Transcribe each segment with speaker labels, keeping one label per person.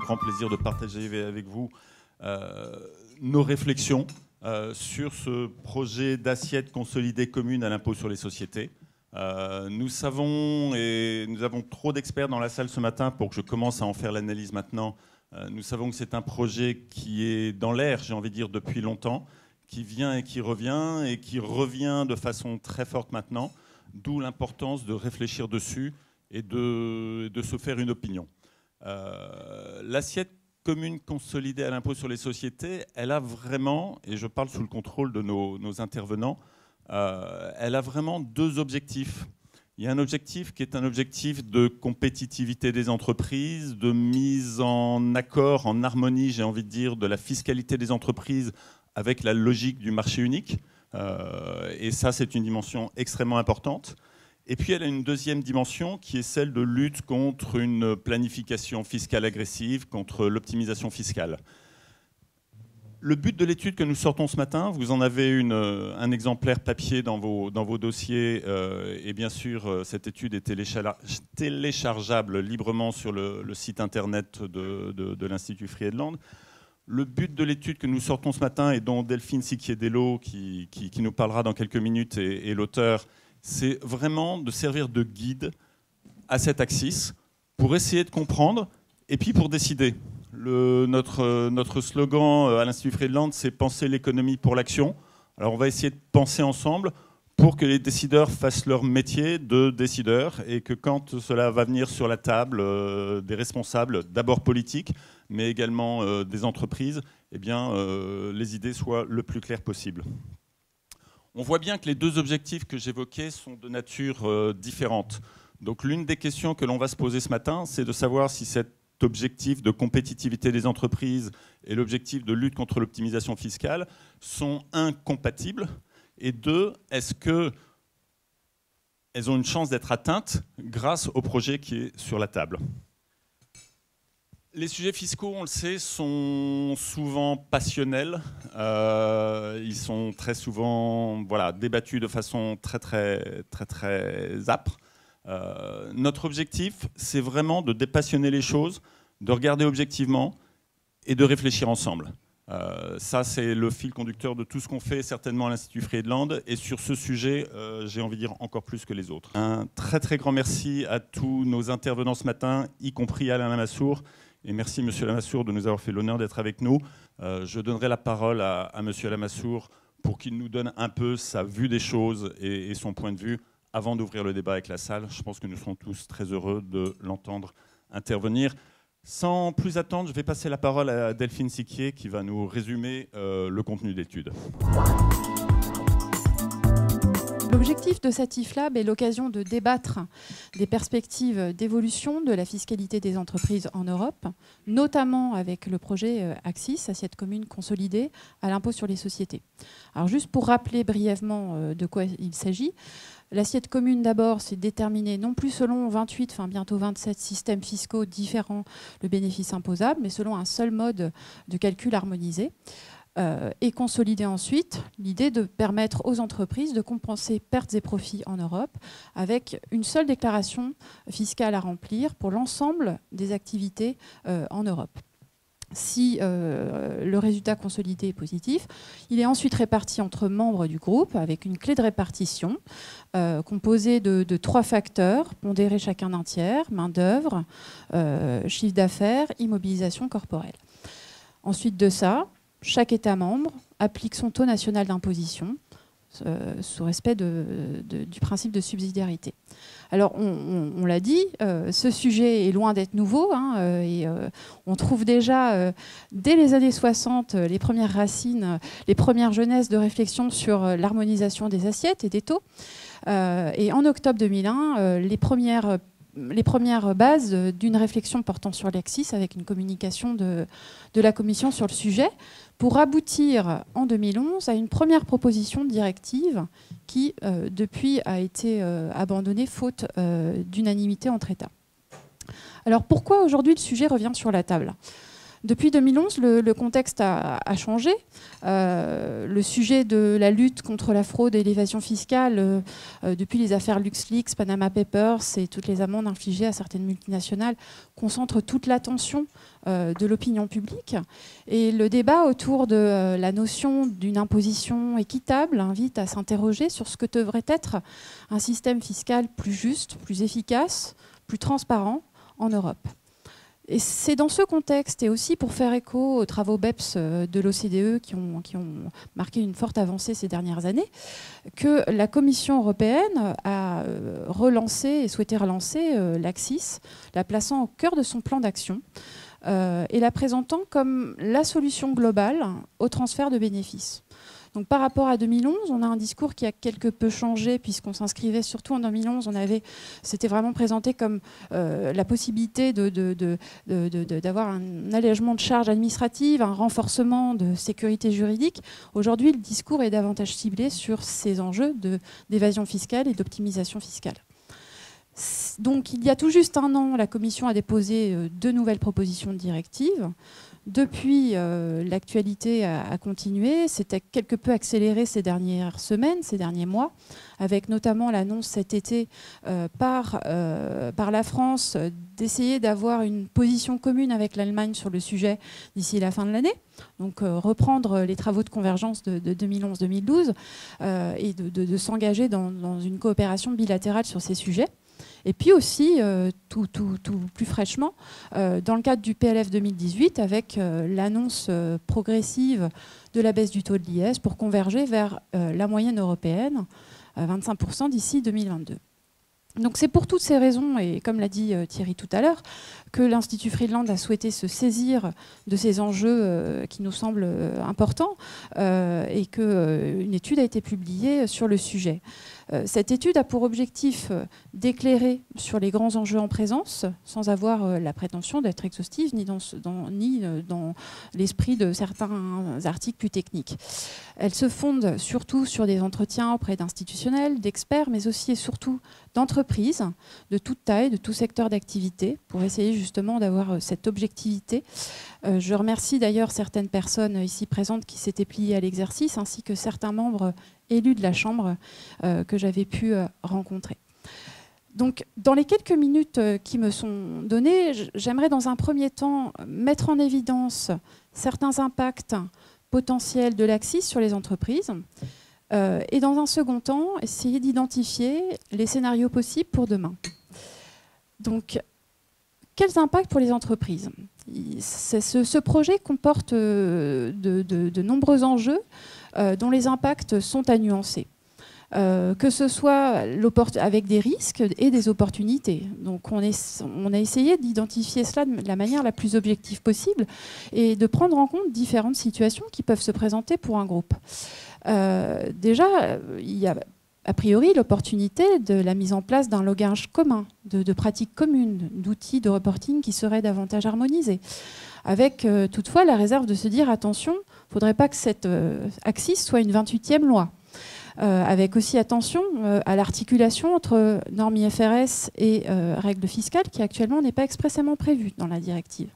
Speaker 1: grand plaisir de partager avec vous nos réflexions sur ce projet d'assiette consolidée commune à l'impôt sur les sociétés. Nous savons, et nous avons trop d'experts dans la salle ce matin pour que je commence à en faire l'analyse maintenant. Nous savons que c'est un projet qui est dans l'air, j'ai envie de dire, depuis longtemps, qui vient et qui revient de façon très forte maintenant, d'où l'importance de réfléchir dessus et de se faire une opinion. L'assiette commune consolidée à l'impôt sur les sociétés, elle a vraiment, et je parle sous le contrôle de nos intervenants, elle a vraiment deux objectifs. Il y a un objectif qui est un objectif de compétitivité des entreprises, de mise en accord, en harmonie, j'ai envie de dire, de la fiscalité des entreprises avec la logique du marché unique. Et ça, c'est une dimension extrêmement importante. Et puis, elle a une deuxième dimension qui est celle de lutte contre une planification fiscale agressive, contre l'optimisation fiscale. Le but de l'étude que nous sortons ce matin, vous en avez un exemplaire papier dans vos dossiers, et bien sûr, cette étude est téléchargeable librement sur le site internet de l'Institut Friedland. Le but de l'étude que nous sortons ce matin, et dont Delphine Sicchiedelo, qui nous parlera dans quelques minutes, est l'auteur, c'est vraiment de servir de guide à cet axis pour essayer de comprendre et puis pour décider. Notre slogan à l'Institut Friedland, c'est « Penser l'économie pour l'action ». Alors on va essayer de penser ensemble pour que les décideurs fassent leur métier de décideurs et que quand cela va venir sur la table des responsables, d'abord politiques, mais également des entreprises, eh bien, les idées soient le plus claires possible. On voit bien que les deux objectifs que j'évoquais sont de nature différente. Donc l'une des questions que l'on va se poser ce matin, c'est de savoir si cet objectif de compétitivité des entreprises et l'objectif de lutte contre l'optimisation fiscale sont incompatibles, et deux, est-ce qu'elles ont une chance d'être atteintes grâce au projet qui est sur la table. Les sujets fiscaux, on le sait, sont souvent passionnels. Ils sont très souvent débattus de façon très âpre. Notre objectif, c'est vraiment de dépassionner les choses, de regarder objectivement et de réfléchir ensemble. Ça, c'est le fil conducteur de tout ce qu'on fait certainement à l'Institut Friedland. Et sur ce sujet, j'ai envie de dire encore plus que les autres. Un très grand merci à tous nos intervenants ce matin, y compris Alain Lamassoure. Et merci, Monsieur Lamassoure, de nous avoir fait l'honneur d'être avec nous. Je donnerai la parole à Monsieur Lamassoure pour qu'il nous donne un peu sa vue des choses et son point de vue avant d'ouvrir le débat avec la salle. Je pense que nous serons tous très heureux de l'entendre intervenir. Sans plus attendre, je vais passer la parole à Delphine Sicchiedelo qui va nous résumer le contenu de l'étude.
Speaker 2: L'objectif de cet IFLab est l'occasion de débattre des perspectives d'évolution de la fiscalité des entreprises en Europe, notamment avec le projet AXIS, assiette commune consolidée à l'impôt sur les sociétés. Alors juste pour rappeler brièvement de quoi il s'agit, l'assiette commune d'abord, c'est déterminé non plus selon 28, enfin bientôt 27 systèmes fiscaux différents le bénéfice imposable, mais selon un seul mode de calcul harmonisé. Et consolider ensuite l'idée de permettre aux entreprises de compenser pertes et profits en Europe avec une seule déclaration fiscale à remplir pour l'ensemble des activités en Europe. Si le résultat consolidé est positif, il est ensuite réparti entre membres du groupe avec une clé de répartition composée de 3 facteurs, pondérés chacun d'un tiers, main-d'œuvre, chiffre d'affaires, immobilisation corporelle. Ensuite de ça, chaque État membre applique son taux national d'imposition sous respect du principe de subsidiarité. Alors, on l'a dit, ce sujet est loin d'être nouveau, et on trouve déjà, dès les années 60, les premières racines, les premières jeunesses de réflexion sur l'harmonisation des assiettes et des taux. Et en octobre 2001, les premières bases d'une réflexion portant sur l'AXIS avec une communication de la Commission sur le sujet pour aboutir en 2011 à une première proposition de directive qui, depuis, a été abandonnée faute d'unanimité entre États. Alors pourquoi aujourd'hui le sujet revient sur la table ? Depuis 2011, le contexte a changé. Le sujet de la lutte contre la fraude et l'évasion fiscale, depuis les affaires LuxLeaks, Panama Papers et toutes les amendes infligées à certaines multinationales, concentre toute l'attention de l'opinion publique. Et le débat autour de la notion d'une imposition équitable invite à s'interroger sur ce que devrait être un système fiscal plus juste, plus efficace, plus transparent en Europe. Et c'est dans ce contexte, et aussi pour faire écho aux travaux BEPS de l'OCDE qui ont marqué une forte avancée ces dernières années, que la Commission européenne a relancé et souhaité relancer l'ACCIS, la plaçant au cœur de son plan d'action et la présentant comme la solution globale au transfert de bénéfices. Donc, par rapport à 2011, on a un discours qui a quelque peu changé, puisqu'on s'inscrivait surtout en 2011. C'était vraiment présenté comme la possibilité d'avoir un allègement de charges administratives, un renforcement de sécurité juridique. Aujourd'hui, le discours est davantage ciblé sur ces enjeux d'évasion fiscale et d'optimisation fiscale. Donc, il y a tout juste un an, la Commission a déposé 2 nouvelles propositions de directives. Depuis, l'actualité a continué, c'était quelque peu accéléré ces dernières semaines, ces derniers mois, avec notamment l'annonce cet été par la France d'essayer d'avoir une position commune avec l'Allemagne sur le sujet d'ici la fin de l'année. Donc reprendre les travaux de convergence de 2011-2012 et de s'engager dans une coopération bilatérale sur ces sujets. Et puis aussi, tout plus fraîchement, dans le cadre du PLF 2018, avec l'annonce progressive de la baisse du taux de l'IS pour converger vers la moyenne européenne, 25% d'ici 2022. Donc c'est pour toutes ces raisons, et comme l'a dit Thierry tout à l'heure, que l'Institut Friedland a souhaité se saisir de ces enjeux qui nous semblent importants et qu'une étude a été publiée sur le sujet. Cette étude a pour objectif d'éclairer sur les grands enjeux en présence, sans avoir la prétention d'être exhaustive, ni dans l'esprit de certains articles plus techniques. Elle se fonde surtout sur des entretiens auprès d'institutionnels, d'experts, mais aussi et surtout d'entreprises de toute taille, de tout secteur d'activité, pour essayer justement d'avoir cette objectivité. Je remercie d'ailleurs certaines personnes ici présentes qui s'étaient pliées à l'exercice, ainsi que certains membres élus de la Chambre que j'avais pu rencontrer. Donc, dans les quelques minutes qui me sont données, j'aimerais dans un premier temps mettre en évidence certains impacts potentiels de l'ACCIS sur les entreprises et dans un second temps, essayer d'identifier les scénarios possibles pour demain. Donc, quels impacts pour les entreprises ? Ce projet comporte de nombreux enjeux dont les impacts sont à nuancer. Que ce soit avec des risques et des opportunités. Donc on a essayé d'identifier cela de la manière la plus objective possible et de prendre en compte différentes situations qui peuvent se présenter pour un groupe. Déjà, il y a a priori l'opportunité de la mise en place d'un logage commun, de pratiques communes, d'outils de reporting qui seraient davantage harmonisés. Avec toutefois la réserve de se dire attention, il ne faudrait pas que cette ACCIS soit une 28e loi. Avec aussi attention à l'articulation entre normes IFRS et règles fiscales qui actuellement n'est pas expressément prévue dans la directive.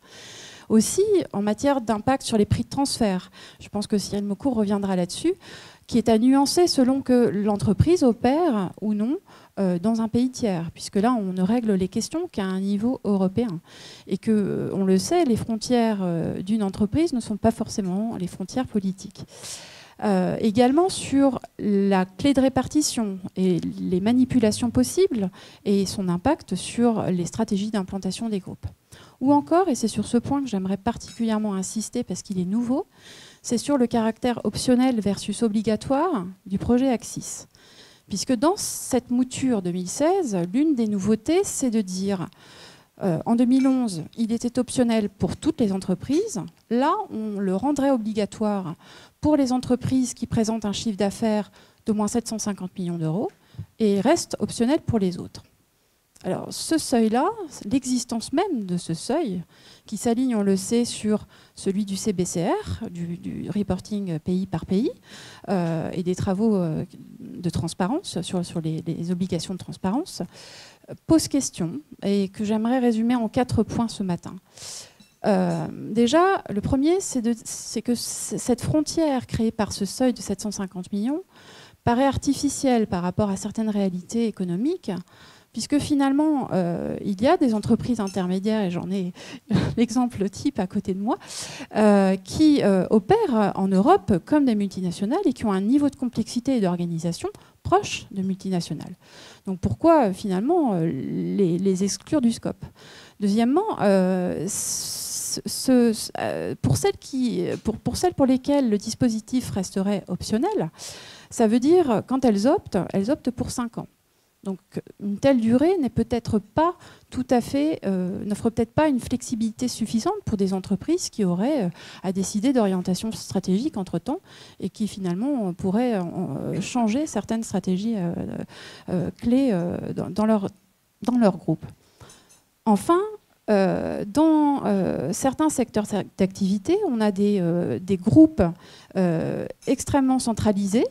Speaker 2: Aussi, en matière d'impact sur les prix de transfert, je pense que Cyril Maucourt reviendra là-dessus, qui est à nuancer selon que l'entreprise opère ou non dans un pays tiers, puisque là, on ne règle les questions qu'à un niveau européen. Et que, on le sait, les frontières d'une entreprise ne sont pas forcément les frontières politiques. Également sur la clé de répartition et les manipulations possibles et son impact sur les stratégies d'implantation des groupes. Ou encore, et c'est sur ce point que j'aimerais particulièrement insister parce qu'il est nouveau, c'est sur le caractère optionnel versus obligatoire du projet ACCIS. Puisque dans cette mouture 2016, l'une des nouveautés, c'est de dire en 2011, il était optionnel pour toutes les entreprises. Là, on le rendrait obligatoire pour les entreprises qui présentent un chiffre d'affaires d'au moins 750 millions d'euros et reste optionnel pour les autres. Alors, ce seuil-là, l'existence même de ce seuil, qui s'aligne, on le sait, sur celui du CBCR, du reporting pays par pays, et des travaux de transparence sur les obligations de transparence, pose question, et que j'aimerais résumer en 4 points ce matin. Déjà, le premier, c'est que cette frontière créée par ce seuil de 750 millions paraît artificielle par rapport à certaines réalités économiques, puisque finalement, il y a des entreprises intermédiaires, et j'en ai l'exemple type à côté de moi, qui opèrent en Europe comme des multinationales et qui ont un niveau de complexité et d'organisation proche de multinationales. Donc pourquoi finalement les exclure du scope? Deuxièmement, pour celles pour lesquelles le dispositif resterait optionnel, ça veut dire quand elles optent pour 5 ans. Donc une telle durée n'est peut-être pas tout à fait, n'offre peut-être pas une flexibilité suffisante pour des entreprises qui auraient à décider d'orientation stratégique entre-temps et qui finalement pourraient changer certaines stratégies clés dans leur groupe. Enfin, dans certains secteurs d'activité, on a des groupes extrêmement centralisés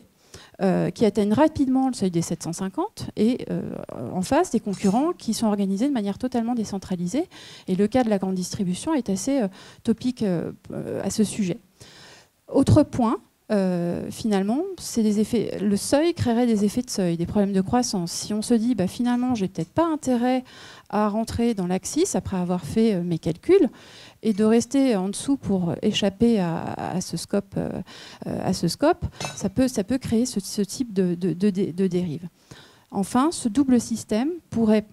Speaker 2: qui atteignent rapidement le seuil des 750 et en face des concurrents qui sont organisés de manière totalement décentralisée. Et le cas de la grande distribution est assez topique à ce sujet. Autre point, finalement, c'est le seuil créerait des effets de seuil, des problèmes de croissance. Si on se dit finalement j'ai peut-être pas intérêt à rentrer dans l'Axis après avoir fait mes calculs et de rester en dessous pour échapper à ce scope, ça peut créer ce type de dérive. Enfin, ce double système pourrait,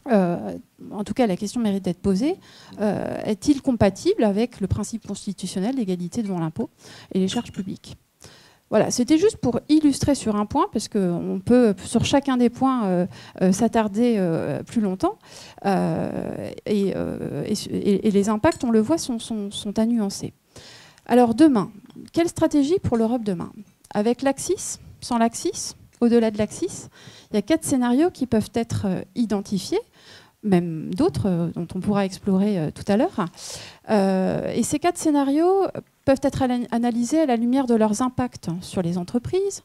Speaker 2: en tout cas la question mérite d'être posée, est-il compatible avec le principe constitutionnel d'égalité devant l'impôt et les charges publiques ? Voilà, c'était juste pour illustrer sur un point, parce qu'on peut sur chacun des points s'attarder plus longtemps. Et les impacts, on le voit, sont à nuancer. Alors demain, quelle stratégie pour l'Europe demain? Avec l'Axis, sans l'Axis, au-delà de l'Axis, il y a 4 scénarios qui peuvent être identifiés, même d'autres dont on pourra explorer tout à l'heure. Et ces 4 scénarios peuvent être analysés à la lumière de leurs impacts sur les entreprises,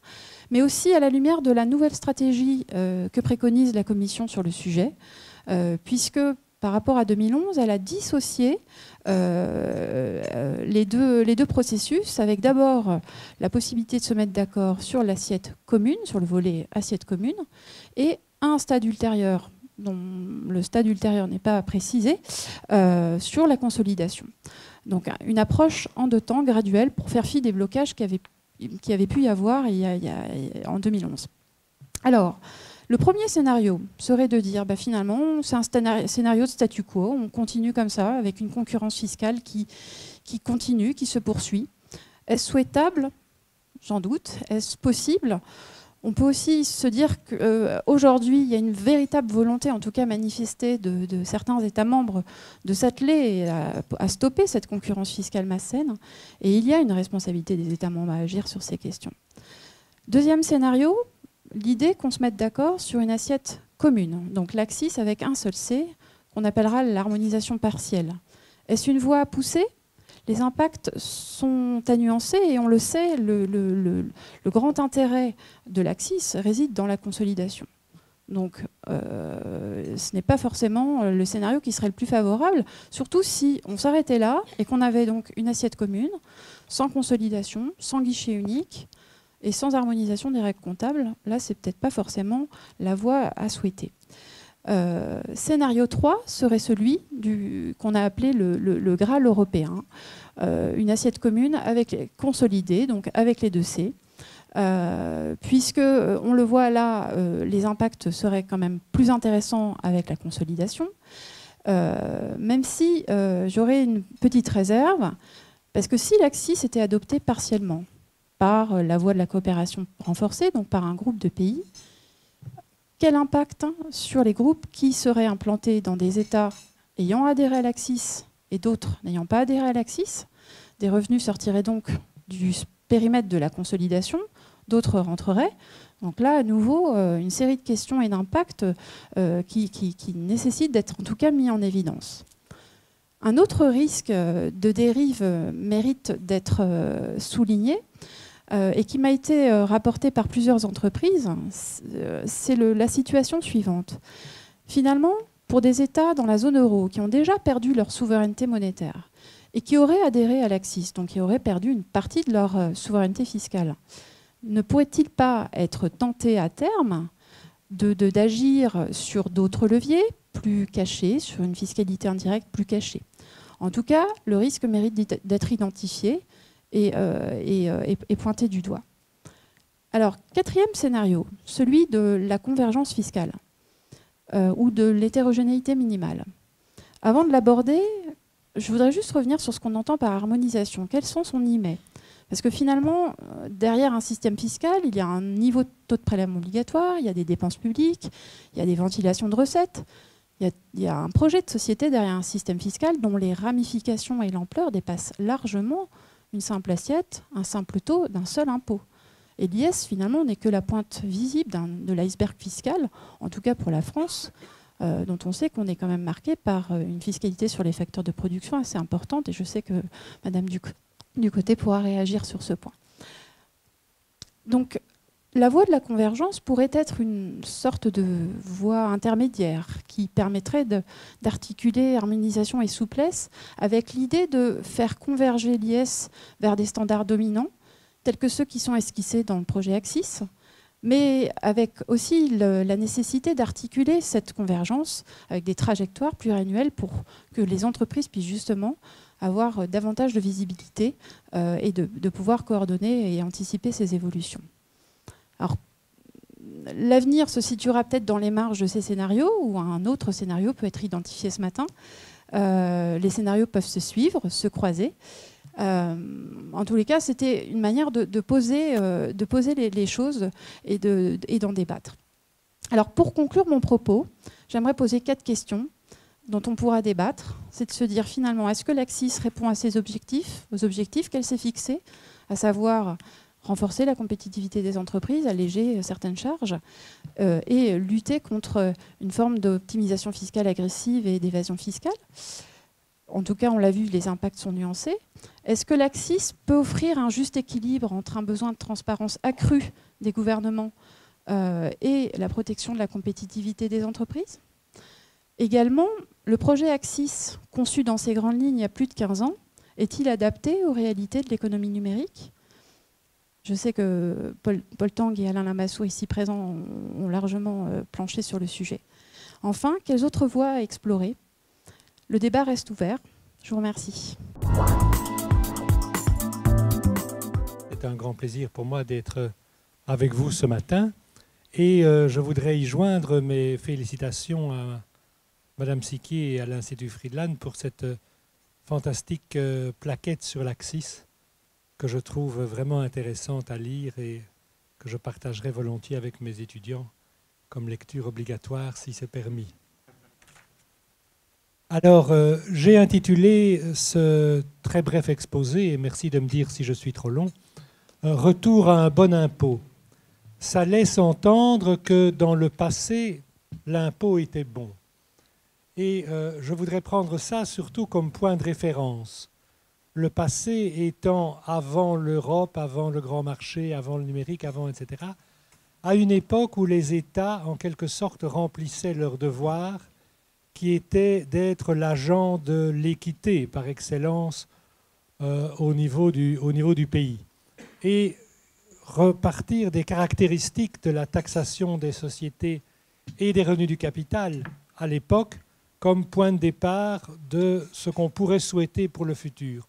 Speaker 2: mais aussi à la lumière de la nouvelle stratégie que préconise la Commission sur le sujet, puisque par rapport à 2011, elle a dissocié les deux processus, avec d'abord la possibilité de se mettre d'accord sur l'assiette commune, sur le volet assiette commune, et à un stade ultérieur, dont le stade ultérieur n'est pas précisé, sur la consolidation. Donc une approche en 2 temps, graduelle, pour faire fi des blocages qui avait pu y avoir en 2011. Alors, le premier scénario serait de dire, finalement, c'est un scénario de statu quo, on continue comme ça, avec une concurrence fiscale qui continue, qui se poursuit. Est-ce souhaitable? J'en doute. Est-ce possible? On peut aussi se dire qu'aujourd'hui, il y a une véritable volonté, en tout cas manifestée, de certains États membres de s'atteler à stopper cette concurrence fiscale malsaine. Et il y a une responsabilité des États membres à agir sur ces questions. Deuxième scénario, l'idée qu'on se mette d'accord sur une assiette commune. Donc l'Axis avec un seul C, qu'on appellera l'harmonisation partielle. Est-ce une voie à pousser ? Les impacts sont à nuancer et on le sait, le grand intérêt de l'Axis réside dans la consolidation. Donc ce n'est pas forcément le scénario qui serait le plus favorable, surtout si on s'arrêtait là et qu'on avait donc une assiette commune, sans consolidation, sans guichet unique et sans harmonisation des règles comptables. Là, c'est peut-être pas forcément la voie à souhaiter. Scénario 3 serait celui qu'on a appelé le Graal européen, une assiette commune consolidée, donc avec les 2 C, puisque on le voit là, les impacts seraient quand même plus intéressants avec la consolidation, même si j'aurais une petite réserve, parce que si l'Axis était adopté partiellement par la voie de la coopération renforcée, donc par un groupe de pays, quel impact sur les groupes qui seraient implantés dans des États ayant adhéré à l'Axis et d'autres n'ayant pas adhéré à l'Axis? Des revenus sortiraient donc du périmètre de la consolidation, d'autres rentreraient. Donc là, à nouveau, une série de questions et d'impacts qui nécessitent d'être en tout cas mis en évidence. Un autre risque de dérive mérite d'être souligné, et qui m'a été rapporté par plusieurs entreprises, c'est la situation suivante. Finalement, pour des États dans la zone euro qui ont déjà perdu leur souveraineté monétaire et qui auraient adhéré à l'Axis, donc qui auraient perdu une partie de leur souveraineté fiscale, ne pourrait-il pas être tenté à terme d'agir sur d'autres leviers plus cachés, sur une fiscalité indirecte plus cachée? En tout cas, le risque mérite d'être identifié et pointé du doigt. Alors, quatrième scénario, celui de la convergence fiscale ou de l'hétérogénéité minimale. Avant de l'aborder, je voudrais juste revenir sur ce qu'on entend par harmonisation. Quel sens on y met? Parce que finalement, derrière un système fiscal, il y a un niveau de taux de prélèvement obligatoire, il y a des dépenses publiques, il y a des ventilations de recettes. Il y a un projet de société derrière un système fiscal dont les ramifications et l'ampleur dépassent largement une simple assiette, un simple taux d'un seul impôt. Et l'IS, finalement, n'est que la pointe visible de l'iceberg fiscal, en tout cas pour la France, dont on sait qu'on est quand même marqué par une fiscalité sur les facteurs de production assez importante. Et je sais que Madame Ducoté pourra réagir sur ce point. Donc, la voie de la convergence pourrait être une sorte de voie intermédiaire qui permettrait d'articuler harmonisation et souplesse avec l'idée de faire converger l'IS vers des standards dominants, tels que ceux qui sont esquissés dans le projet Axis, mais avec aussi la nécessité d'articuler cette convergence avec des trajectoires pluriannuelles pour que les entreprises puissent justement avoir davantage de visibilité et de pouvoir coordonner et anticiper ces évolutions. Alors, l'avenir se situera peut-être dans les marges de ces scénarios, ou un autre scénario peut être identifié ce matin. Les scénarios peuvent se suivre, se croiser. En tous les cas, c'était une manière de poser les choses et d'en débattre. Alors, pour conclure mon propos, j'aimerais poser 4 questions dont on pourra débattre. C'est de se dire finalement, est-ce que l'Axis répond à ses objectifs, aux objectifs qu'elle s'est fixés, à savoir renforcer la compétitivité des entreprises, alléger certaines charges et lutter contre une forme d'optimisation fiscale agressive et d'évasion fiscale. En tout cas, on l'a vu, les impacts sont nuancés. Est-ce que l'Axis peut offrir un juste équilibre entre un besoin de transparence accrue des gouvernements et la protection de la compétitivité des entreprises? Également, le projet Axis, conçu dans ses grandes lignes il y a plus de 15 ans, est-il adapté aux réalités de l'économie numérique? Je sais que Paul Tang et Alain Lamassoure, ici présents, ont largement planché sur le sujet. Enfin, quelles autres voies à explorer? Le débat reste ouvert. Je vous remercie.
Speaker 3: C'est un grand plaisir pour moi d'être avec vous ce matin. Et je voudrais y joindre mes félicitations à Madame Siquier et à l'Institut Friedland pour cette fantastique plaquette sur l'Axis que je trouve vraiment intéressante à lire et que je partagerai volontiers avec mes étudiants comme lecture obligatoire si c'est permis. Alors, j'ai intitulé ce très bref exposé, et merci de me dire si je suis trop long, « Retour à un bon impôt ». Ça laisse entendre que dans le passé, l'impôt était bon. Et je voudrais prendre ça surtout comme point de référence. Le passé étant avant l'Europe, avant le grand marché, avant le numérique, avant etc., à une époque où les États, en quelque sorte, remplissaient leur devoir, qui était d'être l'agent de l'équité par excellence au niveau du pays. Et repartir des caractéristiques de la taxation des sociétés et des revenus du capital à l'époque comme point de départ de ce qu'on pourrait souhaiter pour le futur.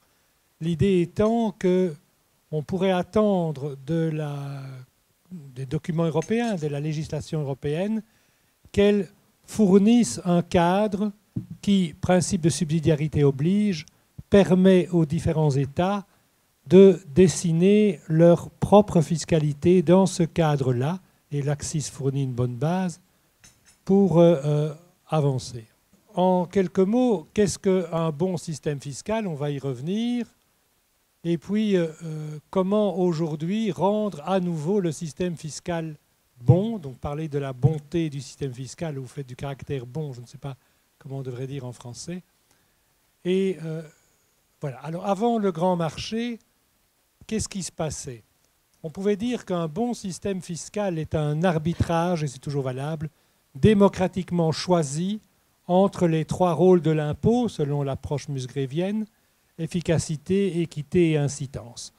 Speaker 3: L'idée étant qu'on pourrait attendre des documents européens, de la législation européenne, qu'elle fournissent un cadre qui, principe de subsidiarité oblige, permet aux différents États de dessiner leur propre fiscalité dans ce cadre-là, et l'Axis fournit une bonne base pour avancer. En quelques mots, qu'est-ce qu'un bon système fiscal? On va y revenir. Et puis, comment aujourd'hui rendre à nouveau le système fiscal bon? Donc, parler de la bonté du système fiscal, vous faites du caractère bon, je ne sais pas comment on devrait dire en français. Et voilà. Alors, avant le grand marché, qu'est-ce qui se passait? On pouvait dire qu'un bon système fiscal est un arbitrage, et c'est toujours valable, démocratiquement choisi entre les trois rôles de l'impôt, selon l'approche musgrévienne: efficacité, équité et incitance.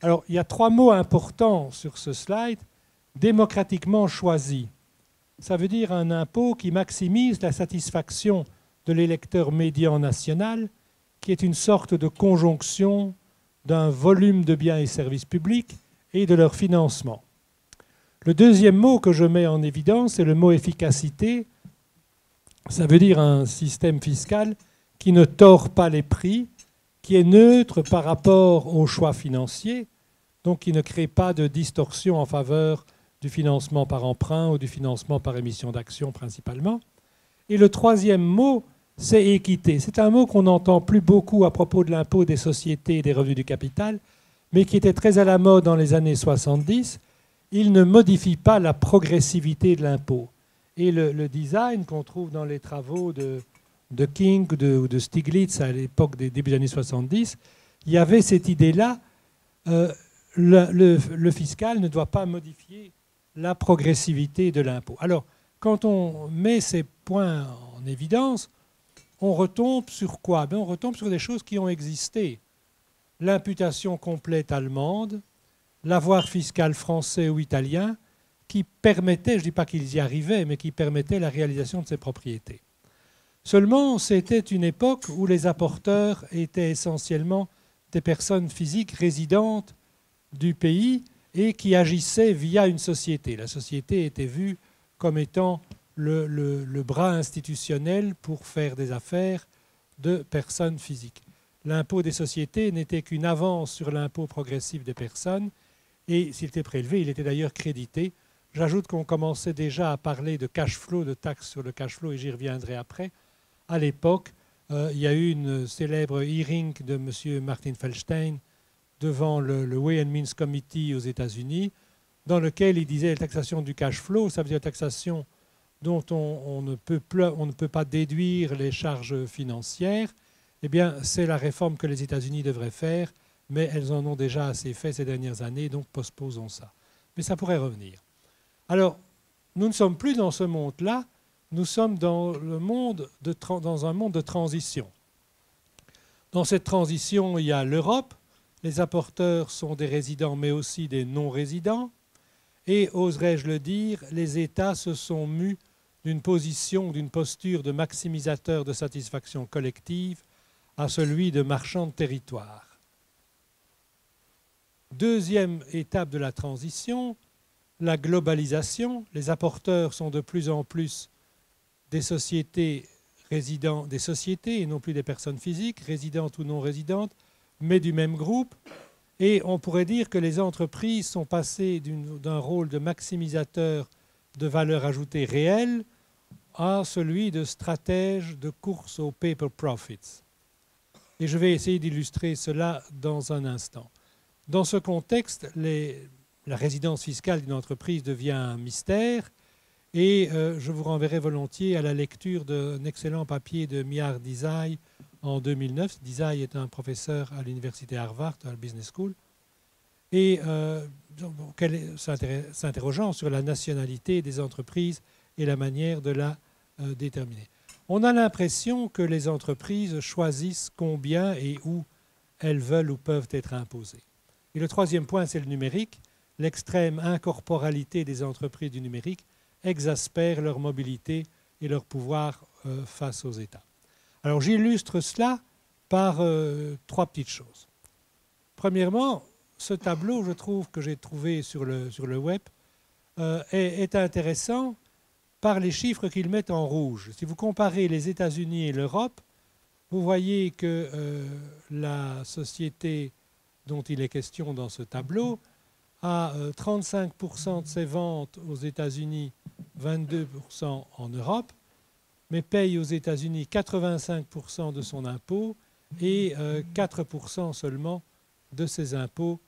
Speaker 3: Alors, il y a trois mots importants sur ce slide. Démocratiquement choisi. Ça veut dire un impôt qui maximise la satisfaction de l'électeur médian national, qui est une sorte de conjonction d'un volume de biens et services publics et de leur financement. Le deuxième mot que je mets en évidence, c'est le mot efficacité. Ça veut dire un système fiscal qui ne tord pas les prix, qui est neutre par rapport aux choix financiers, donc qui ne crée pas de distorsion en faveur du financement par emprunt ou du financement par émission d'actions principalement. Et le troisième mot, c'est équité. C'est un mot qu'on n'entend plus beaucoup à propos de l'impôt des sociétés et des revenus du capital, mais qui était très à la mode dans les années 70. Il ne modifie pas la progressivité de l'impôt. Et le design qu'on trouve dans les travaux de King ou de Stiglitz à l'époque des débuts des années 70, il y avait cette idée-là, le fiscal ne doit pas modifier la progressivité de l'impôt. Alors, quand on met ces points en évidence, on retombe sur quoi? On retombe sur des choses qui ont existé. L'imputation complète allemande, l'avoir fiscal français ou italien, qui permettait, je ne dis pas qu'ils y arrivaient, mais qui permettait la réalisation de ces propriétés. Seulement, c'était une époque où les apporteurs étaient essentiellement des personnes physiques résidentes du pays et qui agissaient via une société. La société était vue comme étant le bras institutionnel pour faire des affaires de personnes physiques. L'impôt des sociétés n'était qu'une avance sur l'impôt progressif des personnes, et s'il était prélevé, il était d'ailleurs crédité. J'ajoute qu'on commençait déjà à parler de cash flow, de taxes sur le cash flow, et j'y reviendrai après. À l'époque, il y a eu une célèbre hearing de M. Martin Feldstein devant le Way and Means Committee aux États-Unis, dans lequel il disait la taxation du cash flow, ça veut dire la taxation dont on ne peut pas déduire les charges financières. Eh bien, c'est la réforme que les États-Unis devraient faire, mais elles en ont déjà assez fait ces dernières années, donc postposons ça. Mais ça pourrait revenir. Alors, nous ne sommes plus dans ce monde-là, nous sommes dans un monde de transition. Dans cette transition, il y a l'Europe. Les apporteurs sont des résidents, mais aussi des non-résidents. Et, oserais-je le dire, les États se sont mus d'une position, d'une posture de maximisateur de satisfaction collective à celui de marchand de territoire. Deuxième étape de la transition, la globalisation. Les apporteurs sont de plus en plus des sociétés des sociétés et non plus des personnes physiques, résidentes ou non résidentes, mais du même groupe. Et on pourrait dire que les entreprises sont passées d'un rôle de maximisateur de valeur ajoutée réelle à celui de stratège de course aux paper profits. Et je vais essayer d'illustrer cela dans un instant. Dans ce contexte, la résidence fiscale d'une entreprise devient un mystère, et je vous renverrai volontiers à la lecture d'un excellent papier de Mihar Desai en 2009. Desai est un professeur à l'université Harvard, à la Business School, et s'interrogeant sur la nationalité des entreprises et la manière de la déterminer. On a l'impression que les entreprises choisissent combien et où elles veulent ou peuvent être imposées. Et le troisième point, c'est le numérique. L'extrême incorporalité des entreprises du numérique exaspère leur mobilité et leur pouvoir face aux États. Alors j'illustre cela par trois petites choses. Premièrement, ce tableau, je trouve, que j'ai trouvé sur le web, est intéressant par les chiffres qu'ils mettent en rouge. Si vous comparez les États-Unis et l'Europe, vous voyez que la société dont il est question dans ce tableau a 35% de ses ventes aux États-Unis, 22% en Europe, mais paye aux États-Unis 85% de son impôt et 4% seulement de ses impôts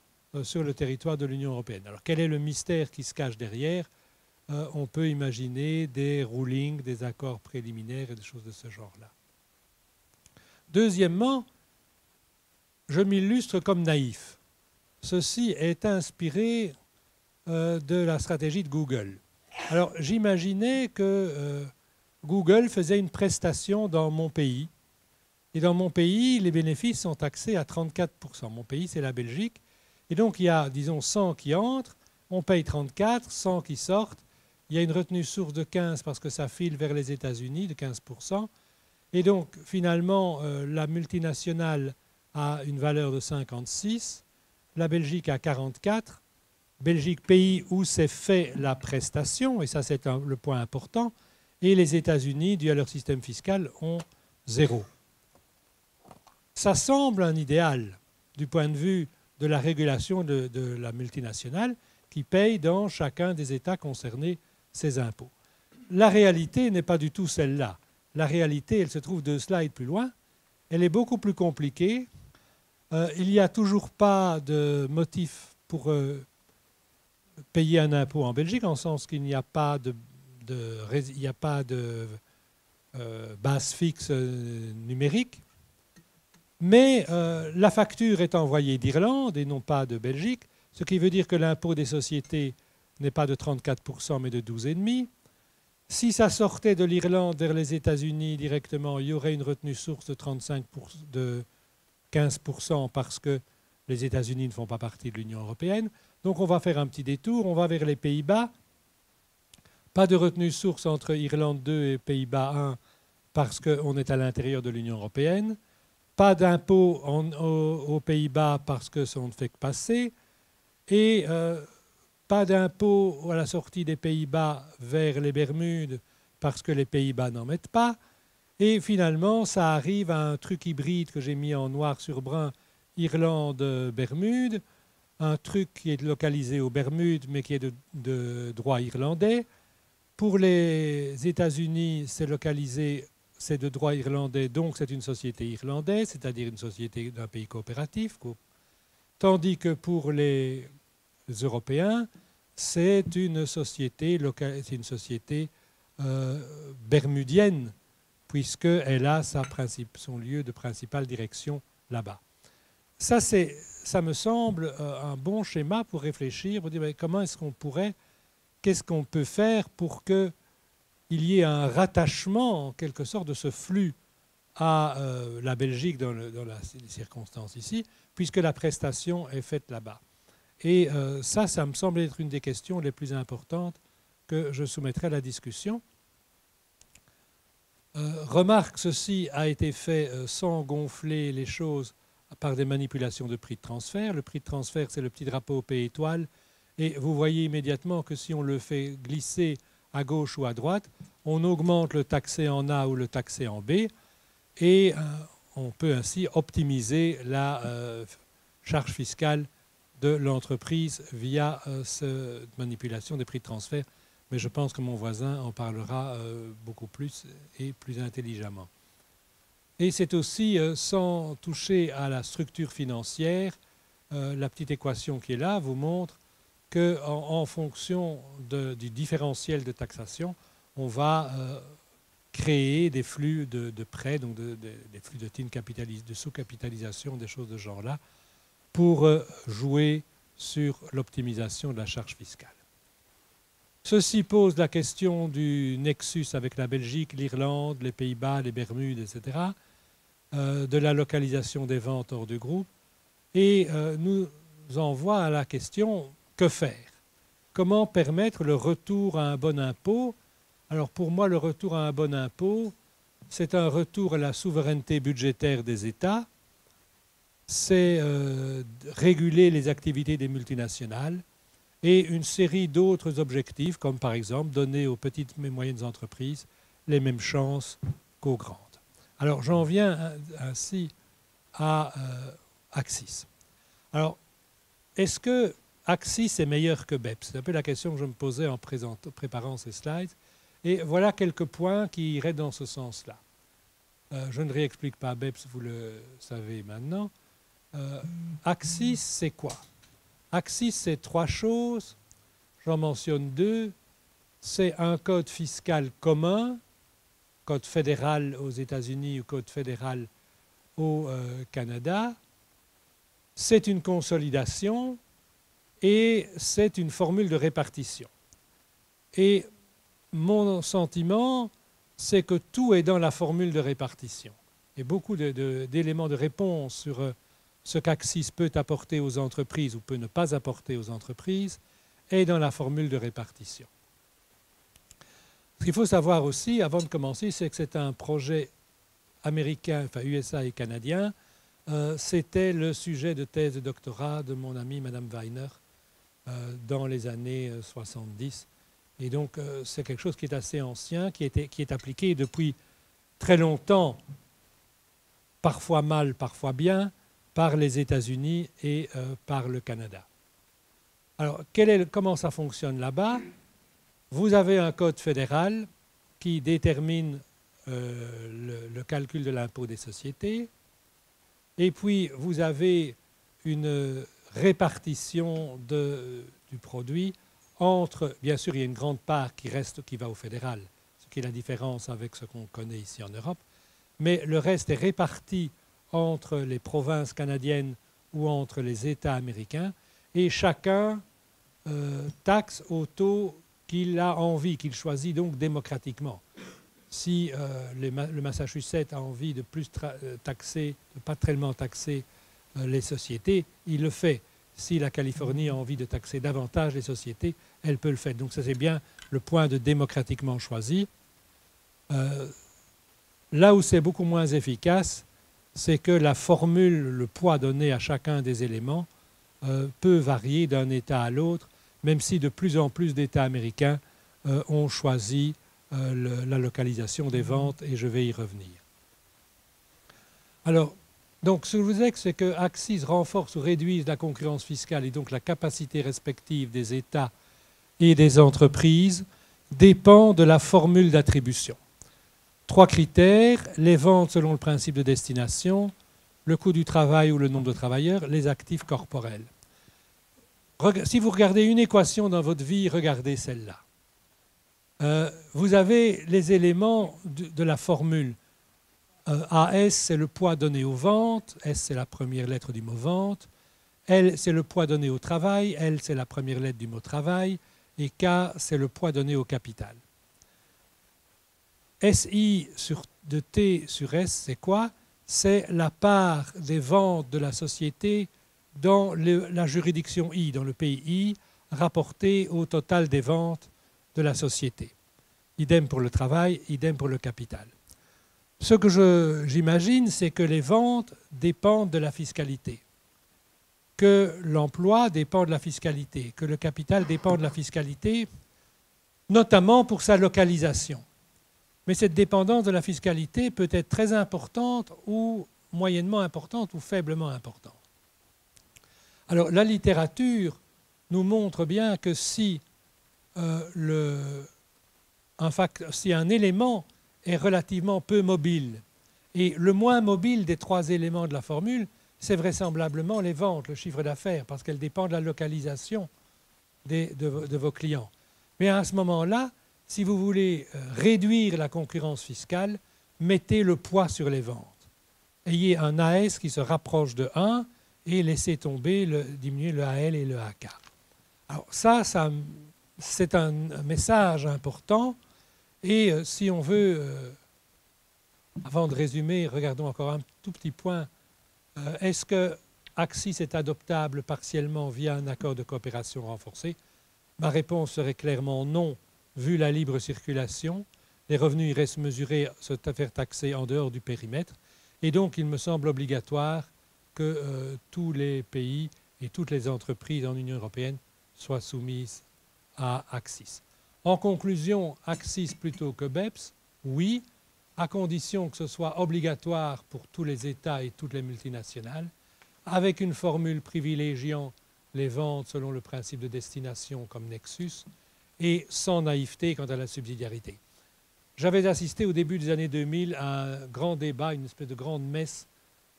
Speaker 3: sur le territoire de l'Union européenne. Alors quel est le mystère qui se cache derrière? On peut imaginer des rulings, des accords préliminaires et des choses de ce genre-là. Deuxièmement, je m'illustre comme naïf. Ceci est inspiré de la stratégie de Google. Alors j'imaginais que Google faisait une prestation dans mon pays. Et dans mon pays, les bénéfices sont taxés à 34%. Mon pays, c'est la Belgique. Et donc, il y a, disons, 100 qui entrent, on paye 34, 100 qui sortent. Il y a une retenue source de 15 parce que ça file vers les États-Unis de 15%. Et donc, finalement, la multinationale a une valeur de 56, la Belgique a 44. Belgique, pays où s'est fait la prestation, et ça c'est le point important, et les États-Unis, dû à leur système fiscal, ont 0. Ça semble un idéal du point de vue de la régulation de la multinationale qui paye dans chacun des États concernés ses impôts. La réalité n'est pas du tout celle-là. La réalité, elle se trouve 2 slides plus loin. Elle est beaucoup plus compliquée. Il n'y a toujours pas de motif pour payer un impôt en Belgique, en sens qu'il n'y a pas de base fixe numérique. Mais la facture est envoyée d'Irlande et non pas de Belgique, ce qui veut dire que l'impôt des sociétés n'est pas de 34% mais de 12,5%. Si ça sortait de l'Irlande vers les États-Unis directement, il y aurait une retenue source de 15% parce que les États-Unis ne font pas partie de l'Union européenne. Donc on va faire un petit détour, on va vers les Pays-Bas. Pas de retenue source entre Irlande 2 et Pays-Bas 1 parce qu'on est à l'intérieur de l'Union européenne. Pas d'impôt aux Pays-Bas parce que ça ne fait que passer. Et pas d'impôt à la sortie des Pays-Bas vers les Bermudes parce que les Pays-Bas n'en mettent pas. Et finalement, ça arrive à un truc hybride que j'ai mis en noir sur brun, Irlande-Bermudes, un truc qui est localisé aux Bermudes mais qui est de droit irlandais. Pour les États-Unis, c'est localisé, c'est de droit irlandais, donc c'est une société irlandaise, c'est-à-dire une société d'un pays coopératif. Tandis que pour les Européens, c'est une société bermudienne, puisqu'elle a son lieu de principale direction là-bas. Ça me semble un bon schéma pour réfléchir, pour dire comment est-ce qu'on pourrait, qu'est-ce qu'on peut faire pour qu'il y ait un rattachement, en quelque sorte, de ce flux à la Belgique dans les circonstances ici, puisque la prestation est faite là-bas. Et ça me semble être une des questions les plus importantes que je soumettrai à la discussion. Remarque, ceci a été fait sans gonfler les choses par des manipulations de prix de transfert. Le prix de transfert, c'est le petit drapeau P étoile. Et vous voyez immédiatement que si on le fait glisser à gauche ou à droite, on augmente le taxé en A ou le taxé en B. Et on peut ainsi optimiser la charge fiscale de l'entreprise via cette manipulation des prix de transfert. Mais je pense que mon voisin en parlera beaucoup plus et plus intelligemment. Et c'est aussi, sans toucher à la structure financière, la petite équation qui est là vous montre qu'en fonction du différentiel de taxation, on va créer des flux de prêts, donc des flux de sous-capitalisation, des choses de ce genre-là, pour jouer sur l'optimisation de la charge fiscale. Ceci pose la question du nexus avec la Belgique, l'Irlande, les Pays-Bas, les Bermudes, etc., de la localisation des ventes hors du groupe, et nous envoie à la question que faire? Comment permettre le retour à un bon impôt? Alors pour moi, le retour à un bon impôt, c'est un retour à la souveraineté budgétaire des États, c'est réguler les activités des multinationales et une série d'autres objectifs, comme par exemple donner aux petites et moyennes entreprises les mêmes chances qu'aux grandes. Alors j'en viens ainsi à Axis. Alors, est-ce que Axis est meilleur que BEPS? C'est un peu la question que je me posais en préparant ces slides. Et voilà quelques points qui iraient dans ce sens-là. Je ne réexplique pas BEPS, vous le savez maintenant. Axis, c'est quoi? Axis, c'est 3 choses. J'en mentionne 2. C'est un code fiscal commun, code fédéral aux États-Unis ou code fédéral au Canada. C'est une consolidation et c'est une formule de répartition. Et mon sentiment, c'est que tout est dans la formule de répartition. Et beaucoup d'éléments de réponse sur ce qu'Axis peut apporter aux entreprises ou peut ne pas apporter aux entreprises est dans la formule de répartition. Ce qu'il faut savoir aussi, avant de commencer, c'est que c'est un projet américain, enfin USA et canadien. C'était le sujet de thèse de doctorat de mon amie Madame Weiner dans les années 70. Et donc, c'est quelque chose qui est assez ancien, qui est appliqué depuis très longtemps, parfois mal, parfois bien, par les États-Unis et par le Canada. Alors, comment ça fonctionne là-bas? Vous avez un code fédéral qui détermine le calcul de l'impôt des sociétés, et puis vous avez une répartition du produit entre, bien sûr, il y a une grande part qui va au fédéral, ce qui est la différence avec ce qu'on connaît ici en Europe, mais le reste est réparti entre les provinces canadiennes ou entre les États américains, et chacun taxe au taux qu'il a envie, qu'il choisit donc démocratiquement. Si le Massachusetts a envie de plus taxer, de pas tellement taxer les sociétés, il le fait. Si la Californie a envie de taxer davantage les sociétés, elle peut le faire. Donc ça c'est bien le point de démocratiquement choisi. Là où c'est beaucoup moins efficace, c'est que la formule, le poids donné à chacun des éléments peut varier d'un État à l'autre, même si de plus en plus d'États américains ont choisi la localisation des ventes, et je vais y revenir. Alors, donc, ce que je vous disais, c'est que Axis renforce ou réduise la concurrence fiscale et donc la capacité respective des États et des entreprises dépend de la formule d'attribution. 3 critères: les ventes selon le principe de destination, le coût du travail ou le nombre de travailleurs, les actifs corporels. Si vous regardez une équation dans votre vie, regardez celle-là. Vous avez les éléments de la formule. AS, c'est le poids donné aux ventes. S, c'est la première lettre du mot vente. L, c'est le poids donné au travail. L, c'est la première lettre du mot travail. Et K, c'est le poids donné au capital. SI de T sur S, c'est quoi? C'est la part des ventes de la société dans la juridiction I, dans le pays I, rapportée au total des ventes de la société. Idem pour le travail, idem pour le capital. Ce que j'imagine, c'est que les ventes dépendent de la fiscalité, que l'emploi dépend de la fiscalité, que le capital dépend de la fiscalité, notamment pour sa localisation. Mais cette dépendance de la fiscalité peut être très importante ou moyennement importante ou faiblement importante. Alors, la littérature nous montre bien que si un élément est relativement peu mobile, et le moins mobile des 3 éléments de la formule, c'est vraisemblablement les ventes, le chiffre d'affaires, parce qu'elles dépendent de la localisation de vos clients. Mais à ce moment-là, si vous voulez réduire la concurrence fiscale, mettez le poids sur les ventes. Ayez un AS qui se rapproche de 1 et laissez tomber, diminuer le AL et le AK. Alors ça c'est un message important. Et si on veut, avant de résumer, regardons encore un tout petit point. Est-ce que Axis est adoptable partiellement via un accord de coopération renforcée? Ma réponse serait clairement non, vu la libre circulation. Les revenus y restent mesurés, se faire taxer en dehors du périmètre. Et donc, il me semble obligatoire que tous les pays et toutes les entreprises en Union européenne soient soumises à Axis. En conclusion, Axis plutôt que BEPS, oui, à condition que ce soit obligatoire pour tous les États et toutes les multinationales, avec une formule privilégiant les ventes selon le principe de destination comme Nexus, et sans naïveté quant à la subsidiarité. J'avais assisté au début des années 2000 à un grand débat, une espèce de grande messe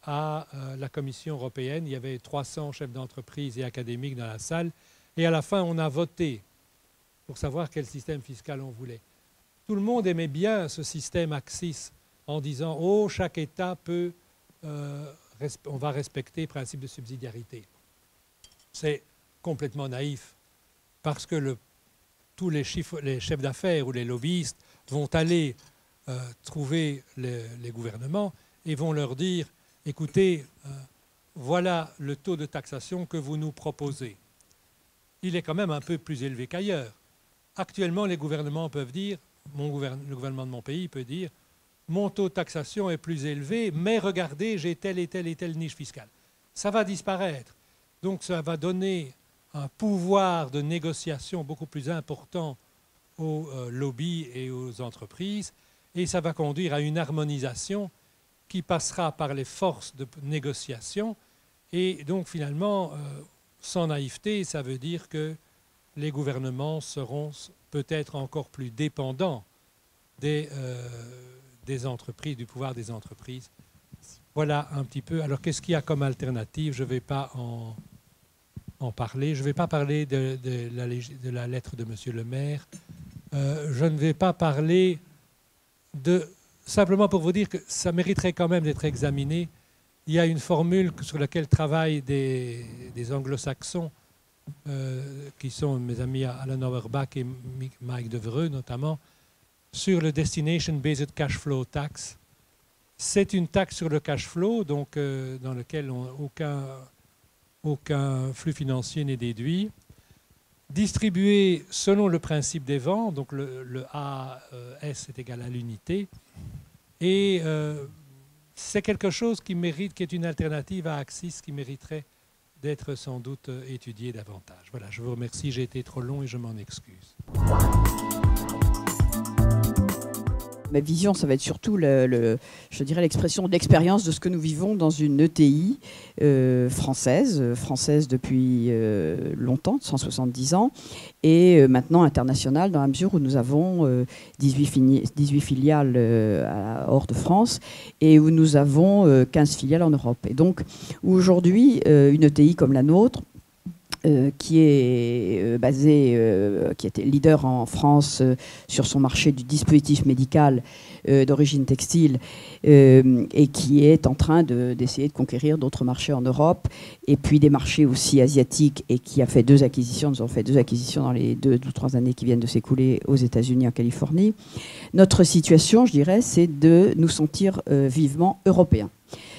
Speaker 3: à la Commission européenne. Il y avait 300 chefs d'entreprise et académiques dans la salle, et à la fin, on a voté pour savoir quel système fiscal on voulait. Tout le monde aimait bien ce système Axis en disant « Oh, chaque État peut, on va respecter le principe de subsidiarité ». C'est complètement naïf parce que tous les chefs d'affaires ou les lobbyistes vont aller trouver les gouvernements et vont leur dire, écoutez, voilà le taux de taxation que vous nous proposez. Il est quand même un peu plus élevé qu'ailleurs. Actuellement, les gouvernements peuvent dire, le gouvernement de mon pays peut dire, mon taux de taxation est plus élevé, mais regardez, j'ai telle et telle et telle niche fiscale. Ça va disparaître. Donc ça va donner un pouvoir de négociation beaucoup plus important aux lobbies et aux entreprises, et ça va conduire à une harmonisation qui passera par les forces de négociation. Et donc finalement, sans naïveté, ça veut dire que les gouvernements seront peut-être encore plus dépendants des entreprises, du pouvoir des entreprises. Voilà un petit peu. Alors qu'est-ce qu'il y a comme alternative? Je ne vais pas en parler. Je ne vais pas parler de la lettre de M. le maire. Je ne vais pas parler simplement pour vous dire que ça mériterait quand même d'être examiné. Il y a une formule sur laquelle travaillent des anglo-saxons, qui sont mes amis Alan Auerbach et Mike Devereux notamment, sur le Destination Based Cash Flow Tax. C'est une taxe sur le cash flow, donc dans lequel aucun flux financier n'est déduit, distribuée selon le principe des vents, donc le AS est égal à l'unité, et c'est quelque chose qui est une alternative à Axis qui mériterait d'être sans doute étudié davantage. Voilà, je vous remercie, j'ai été trop long et je m'en excuse.
Speaker 4: Ma vision, ça va être surtout, je dirais, l'expression de l'expérience de ce que nous vivons dans une ETI française depuis longtemps, 170 ans, et maintenant internationale dans la mesure où nous avons 18 filiales hors de France et où nous avons 15 filiales en Europe. Et donc, aujourd'hui, une ETI comme la nôtre, qui est qui était leader en France sur son marché du dispositif médical d'origine textile et qui est en train d'essayer de conquérir d'autres marchés en Europe et puis des marchés aussi asiatiques et qui a fait 2 acquisitions. Nous avons fait 2 acquisitions dans les 2 ou 3 années qui viennent de s'écouler aux États-Unis, en Californie. Notre situation, je dirais, c'est de nous sentir vivement européens.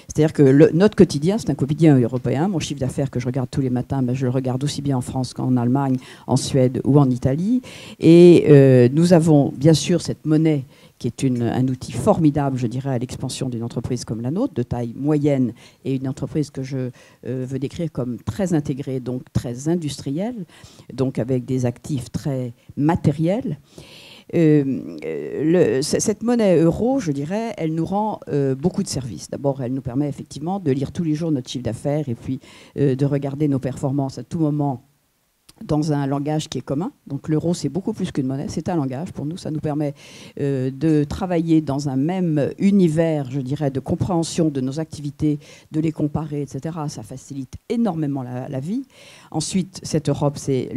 Speaker 4: C'est-à-dire que notre quotidien, c'est un quotidien européen. Mon chiffre d'affaires que je regarde tous les matins, je le regarde aussi bien en France qu'en Allemagne, en Suède ou en Italie. Et nous avons bien sûr cette monnaie qui est un outil formidable, je dirais, à l'expansion d'une entreprise comme la nôtre, de taille moyenne, et une entreprise que je veux décrire comme très intégrée, donc très industrielle, donc avec des actifs très matériels. Cette monnaie euro, je dirais, elle nous rend beaucoup de services. D'abord, elle nous permet effectivement de lire tous les jours notre chiffre d'affaires et puis de regarder nos performances à tout moment dans un langage qui est commun. Donc l'euro, c'est beaucoup plus qu'une monnaie, c'est un langage pour nous. Ça nous permet de travailler dans un même univers, je dirais, de compréhension de nos activités, de les comparer, etc. Ça facilite énormément la vie. Ensuite, cette Europe, c'est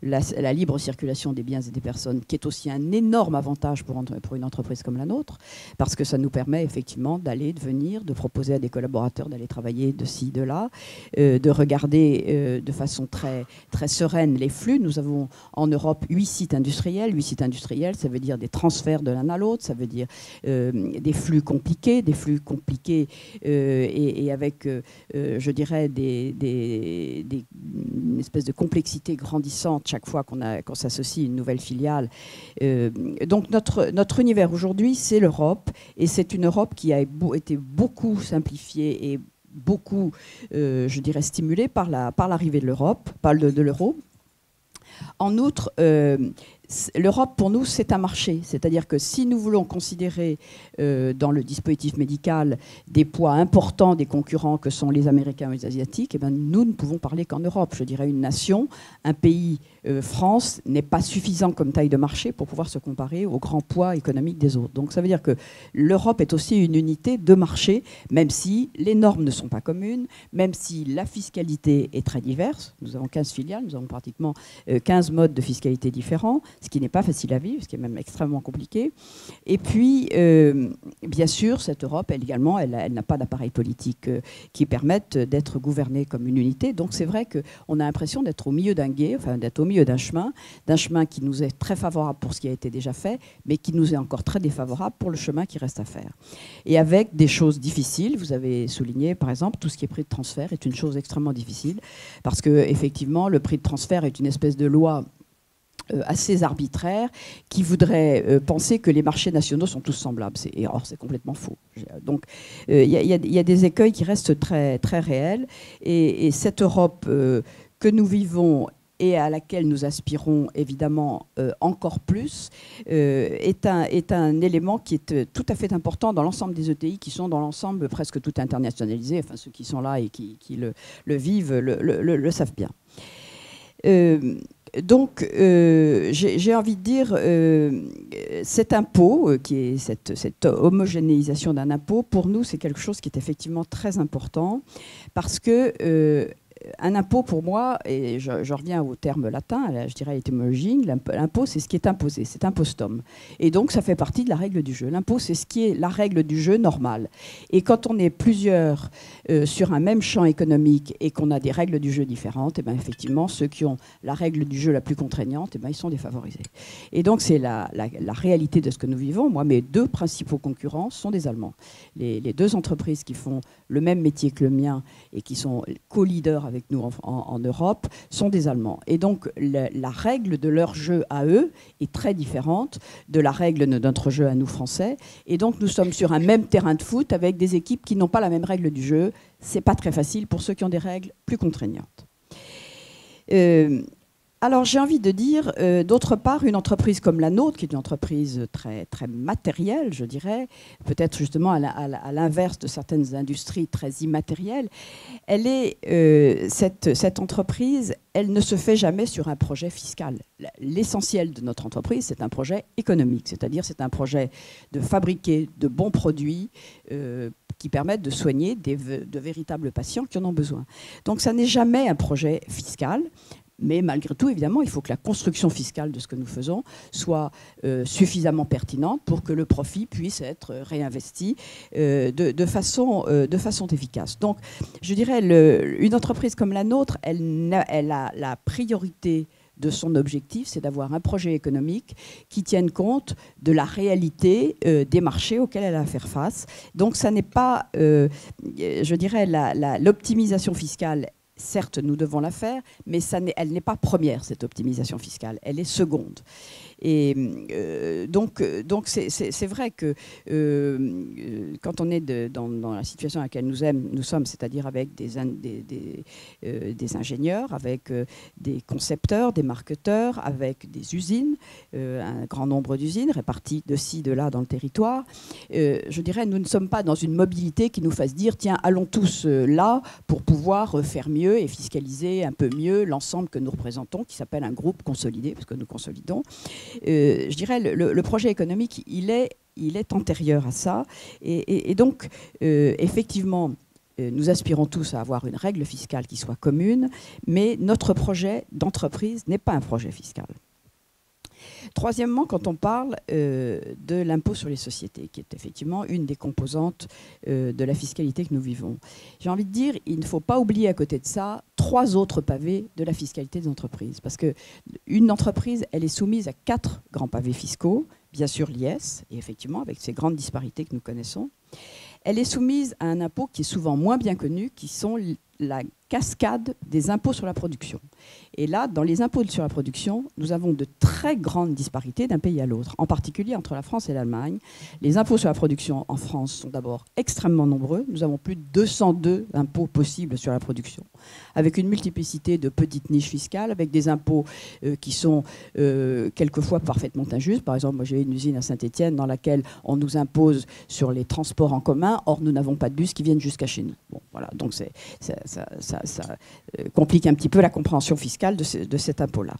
Speaker 4: la libre circulation des biens et des personnes, qui est aussi un énorme avantage pour une entreprise comme la nôtre, parce que ça nous permet effectivement d'aller, de venir, de proposer à des collaborateurs d'aller travailler de ci, de là, de regarder de façon très, très sereine les flux. Nous avons en Europe 8 sites industriels. 8 sites industriels, ça veut dire des transferts de l'un à l'autre, ça veut dire des flux compliqués et avec, je dirais, une espèce de complexité grandissante chaque fois qu'on s'associe à une nouvelle filiale. Donc notre univers aujourd'hui, c'est l'Europe, et c'est une Europe qui a été beaucoup simplifiée et beaucoup, je dirais, stimulée par l'arrivée de l'Europe, de l'euro. En outre, l'Europe, pour nous, c'est un marché. C'est-à-dire que si nous voulons considérer dans le dispositif médical des poids importants des concurrents que sont les Américains ou les Asiatiques, eh bien, nous ne pouvons parler qu'en Europe. Je dirais une nation, un pays, France, n'est pas suffisant comme taille de marché pour pouvoir se comparer au grand poids économique des autres. Donc ça veut dire que l'Europe est aussi une unité de marché, même si les normes ne sont pas communes, même si la fiscalité est très diverse. Nous avons 15 filiales, nous avons pratiquement 15 3 modes de fiscalité différents, ce qui n'est pas facile à vivre, ce qui est même extrêmement compliqué. Et puis, bien sûr, cette Europe, elle également, elle n'a pas d'appareil politique qui permette d'être gouvernée comme une unité. Donc c'est vrai qu'on a l'impression d'être au milieu d'un gué, enfin d'être au milieu d'un chemin qui nous est très favorable pour ce qui a été déjà fait, mais qui nous est encore très défavorable pour le chemin qui reste à faire. Et avec des choses difficiles, vous avez souligné par exemple tout ce qui est prix de transfert est une chose extrêmement difficile, parce que effectivement le prix de transfert est une espèce de loi assez arbitraire qui voudrait penser que les marchés nationaux sont tous semblables. Or, c'est complètement faux. Donc, il y a des écueils qui restent très, très réels. Et cette Europe que nous vivons et à laquelle nous aspirons évidemment encore plus, est un élément qui est tout à fait important dans l'ensemble des ETI qui sont dans l'ensemble presque tout internationalisés. Enfin, ceux qui sont là et qui le vivent le savent bien. Donc, j'ai envie de dire, cet impôt, qui est cette homogénéisation d'un impôt, pour nous, c'est quelque chose qui est effectivement très important, parce que un impôt, pour moi, et je reviens au terme latin, je dirais l'étymologie, l'impôt, c'est ce qui est imposé, c'est impostum. Et donc, ça fait partie de la règle du jeu. L'impôt, c'est ce qui est la règle du jeu normale. Et quand on est plusieurs sur un même champ économique et qu'on a des règles du jeu différentes, et bien effectivement, ceux qui ont la règle du jeu la plus contraignante, et bien, ils sont défavorisés. Et donc, c'est la réalité de ce que nous vivons. Moi, mes 2 principaux concurrents sont des Allemands. Les 2 entreprises qui font le même métier que le mien et qui sont co-leaders avec nous en Europe sont des Allemands. Et donc, la règle de leur jeu à eux est très différente de la règle de notre jeu à nous, Français. Et donc, nous sommes sur un même terrain de foot avec des équipes qui n'ont pas la même règle du jeu. C'est pas très facile pour ceux qui ont des règles plus contraignantes. Alors, j'ai envie de dire, d'autre part, une entreprise comme la nôtre, qui est une entreprise très, très matérielle, je dirais, peut-être justement à l'inverse de certaines industries très immatérielles, elle est, cette entreprise, elle ne se fait jamais sur un projet fiscal. L'essentiel de notre entreprise, c'est un projet économique, c'est-à-dire c'est un projet de fabriquer de bons produits qui permettent de soigner de véritables patients qui en ont besoin. Donc, ça n'est jamais un projet fiscal. Mais malgré tout, évidemment, il faut que la construction fiscale de ce que nous faisons soit suffisamment pertinente pour que le profit puisse être réinvesti de façon efficace. Donc, je dirais, une entreprise comme la nôtre, elle a la priorité de son objectif, c'est d'avoir un projet économique qui tienne compte de la réalité des marchés auxquels elle a à faire face. Donc, ça n'est pas, je dirais, l'optimisation fiscale. Certes, nous devons la faire, mais elle n'est pas première, cette optimisation fiscale. Elle est seconde. Et donc c'est vrai que quand on est dans la situation à laquelle nous sommes, c'est-à-dire avec des ingénieurs, avec des concepteurs, des marketeurs, avec des usines, un grand nombre d'usines réparties de ci, de là dans le territoire, je dirais, nous ne sommes pas dans une mobilité qui nous fasse dire, tiens, allons tous là pour pouvoir faire mieux et fiscaliser un peu mieux l'ensemble que nous représentons, qui s'appelle un groupe consolidé, parce que nous consolidons. Je dirais, le projet économique, il est antérieur à ça. Et donc, effectivement, nous aspirons tous à avoir une règle fiscale qui soit commune, mais notre projet d'entreprise n'est pas un projet fiscal. Troisièmement, quand on parle de l'impôt sur les sociétés, qui est effectivement une des composantes de la fiscalité que nous vivons, j'ai envie de dire, il ne faut pas oublier à côté de ça 3 autres pavés de la fiscalité des entreprises. Parce qu'une entreprise, elle est soumise à 4 grands pavés fiscaux, bien sûr l'IS, et effectivement avec ces grandes disparités que nous connaissons. Elle est soumise à un impôt qui est souvent moins bien connu, qui sont la cascade des impôts sur la production. Et là, dans les impôts sur la production, nous avons de très grandes disparités d'un pays à l'autre, en particulier entre la France et l'Allemagne. Les impôts sur la production en France sont d'abord extrêmement nombreux. Nous avons plus de 202 impôts possibles sur la production, avec une multiplicité de petites niches fiscales, avec des impôts qui sont quelquefois parfaitement injustes. Par exemple, moi j'ai une usine à Saint-Étienne dans laquelle on nous impose sur les transports en commun, or nous n'avons pas de bus qui viennent jusqu'à chez nous. Bon, voilà, donc complique un petit peu la compréhension fiscale de cet impôt-là.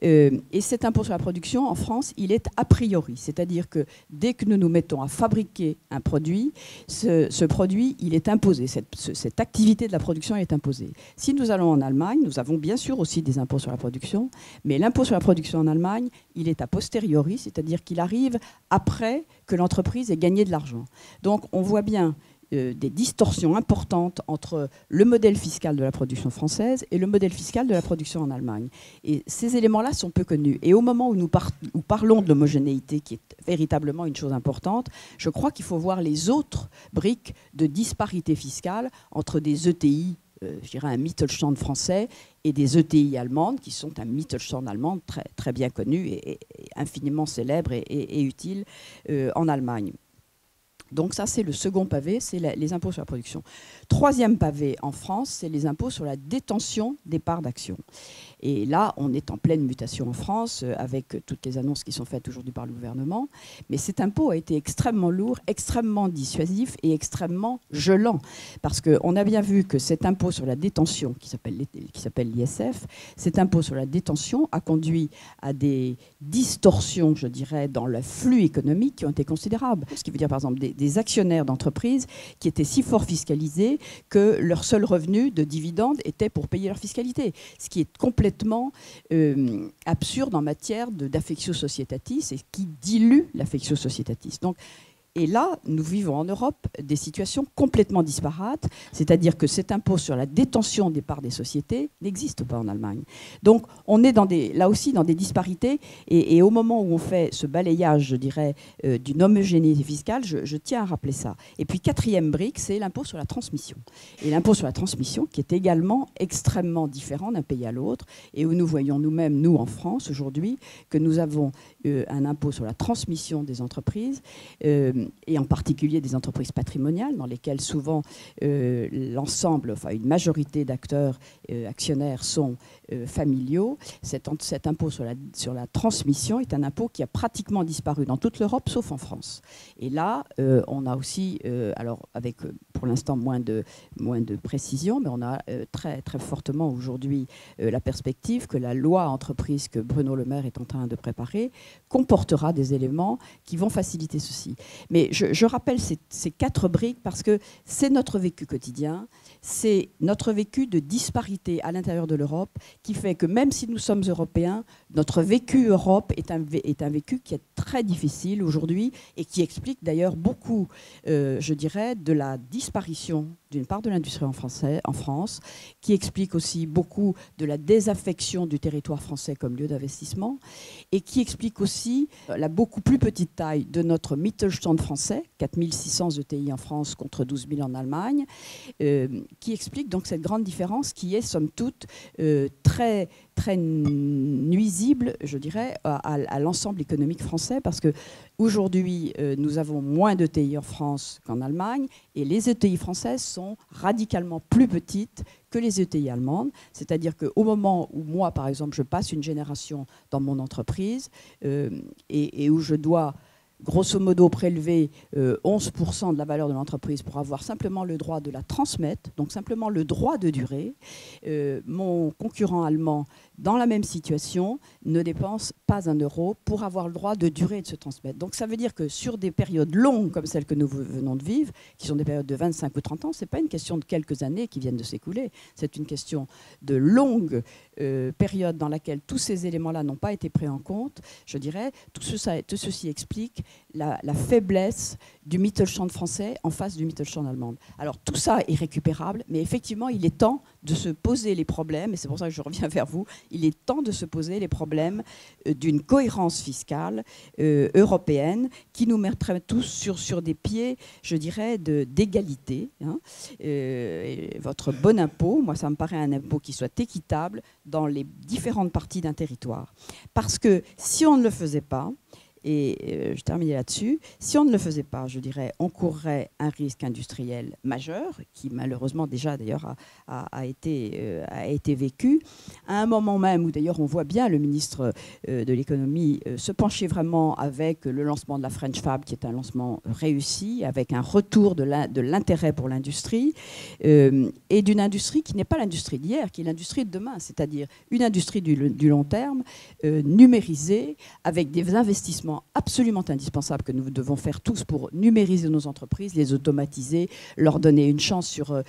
Speaker 4: Et cet impôt sur la production, en France, il est a priori, c'est-à-dire que dès que nous nous mettons à fabriquer un produit, ce produit, il est imposé, cette activité de la production est imposée. Si nous allons en Allemagne, nous avons bien sûr aussi des impôts sur la production, mais l'impôt sur la production en Allemagne, il est a posteriori, c'est-à-dire qu'il arrive après que l'entreprise ait gagné de l'argent. Donc on voit bien des distorsions importantes entre le modèle fiscal de la production française et le modèle fiscal de la production en Allemagne. Et ces éléments-là sont peu connus. Et au moment où nous parlons de l'homogénéité, qui est véritablement une chose importante, je crois qu'il faut voir les autres briques de disparité fiscale entre des ETI, je dirais un Mittelstand français, et des ETI allemandes, qui sont un Mittelstand allemand très, très bien connu et infiniment célèbre et utile en Allemagne. Donc ça, c'est le second pavé, c'est les impôts sur la production. Troisième pavé en France, c'est les impôts sur la détention des parts d'actions. Et là, on est en pleine mutation en France, avec toutes les annonces qui sont faites aujourd'hui par le gouvernement. Mais cet impôt a été extrêmement lourd, extrêmement dissuasif et extrêmement gelant. Parce qu'on a bien vu que cet impôt sur la détention, qui s'appelle l'ISF, cet impôt sur la détention a conduit à des distorsions, je dirais, dans le flux économique qui ont été considérables. Ce qui veut dire, par exemple, des actionnaires d'entreprises qui étaient si fort fiscalisés que leur seul revenu de dividende était pour payer leur fiscalité. Ce qui est complètement absurde en matière d'affectio societatis et qui dilue l'affectio societatis. Donc, et là, nous vivons en Europe des situations complètement disparates, c'est-à-dire que cet impôt sur la détention des parts des sociétés n'existe pas en Allemagne. Donc on est là aussi dans des disparités, et au moment où on fait ce balayage, je dirais, d'une homogénéité fiscale, je tiens à rappeler ça. Et puis quatrième brique, c'est l'impôt sur la transmission. Et l'impôt sur la transmission qui est également extrêmement différent d'un pays à l'autre, et où nous voyons nous-mêmes, nous en France aujourd'hui, que nous avons un impôt sur la transmission des entreprises, et en particulier des entreprises patrimoniales, dans lesquelles souvent l'ensemble, enfin une majorité d'acteurs actionnaires sont familiaux. Cet impôt sur la transmission est un impôt qui a pratiquement disparu dans toute l'Europe, sauf en France. Et là, on a aussi, alors avec pour l'instant moins de précision, mais on a très, très fortement aujourd'hui la perspective que la loi entreprise que Bruno Le Maire est en train de préparer comportera des éléments qui vont faciliter ceci. Mais je rappelle ces quatre briques parce que c'est notre vécu quotidien, c'est notre vécu de disparité à l'intérieur de l'Europe qui fait que même si nous sommes européens, notre vécu Europe est un vécu qui est très difficile aujourd'hui et qui explique d'ailleurs beaucoup, je dirais, de la disparition d'une part de l'industrie en France, qui explique aussi beaucoup de la désaffection du territoire français comme lieu d'investissement, et qui explique aussi la beaucoup plus petite taille de notre Mittelstand français, 4600 ETI en France contre 12 000 en Allemagne, qui explique donc cette grande différence qui est somme toute très, très nuisible, je dirais, à l'ensemble économique français, parce que aujourd'hui, nous avons moins d'ETI en France qu'en Allemagne, et les ETI françaises sont radicalement plus petites que les ETI allemandes. C'est-à-dire qu'au moment où moi, par exemple, je passe une génération dans mon entreprise et où je dois grosso modo prélever 11% de la valeur de l'entreprise pour avoir simplement le droit de la transmettre, donc simplement le droit de durer, mon concurrent allemand, dans la même situation, ne dépense pas un euro pour avoir le droit de durer et de se transmettre. Donc ça veut dire que sur des périodes longues comme celles que nous venons de vivre, qui sont des périodes de 25 ou 30 ans, ce n'est pas une question de quelques années qui viennent de s'écouler, c'est une question de longue période dans laquelle tous ces éléments-là n'ont pas été pris en compte. Je dirais, tout ceci explique la faiblesse du Mittelstand français en face du Mittelstand allemand. Alors tout ça est récupérable, mais effectivement, il est temps de se poser les problèmes, et c'est pour ça que je reviens vers vous, il est temps de se poser les problèmes d'une cohérence fiscale européenne qui nous mettrait tous sur des pieds, je dirais, d'égalité. Hein. Votre bon impôt, moi ça me paraît un impôt qui soit équitable dans les différentes parties d'un territoire. Parce que si on ne le faisait pas, Et je terminais là-dessus. Si on ne le faisait pas, je dirais, on courrait un risque industriel majeur, qui malheureusement déjà d'ailleurs a été vécu, à un moment même où d'ailleurs on voit bien le ministre de l'économie se pencher vraiment avec le lancement de la French Fab, qui est un lancement réussi, avec un retour de l'intérêt pour l'industrie, et d'une industrie qui n'est pas l'industrie d'hier, qui est l'industrie de demain, c'est-à-dire une industrie du long terme, numérisée, avec des investissements absolument indispensables que nous devons faire tous pour numériser nos entreprises, les automatiser, leur donner une chance sur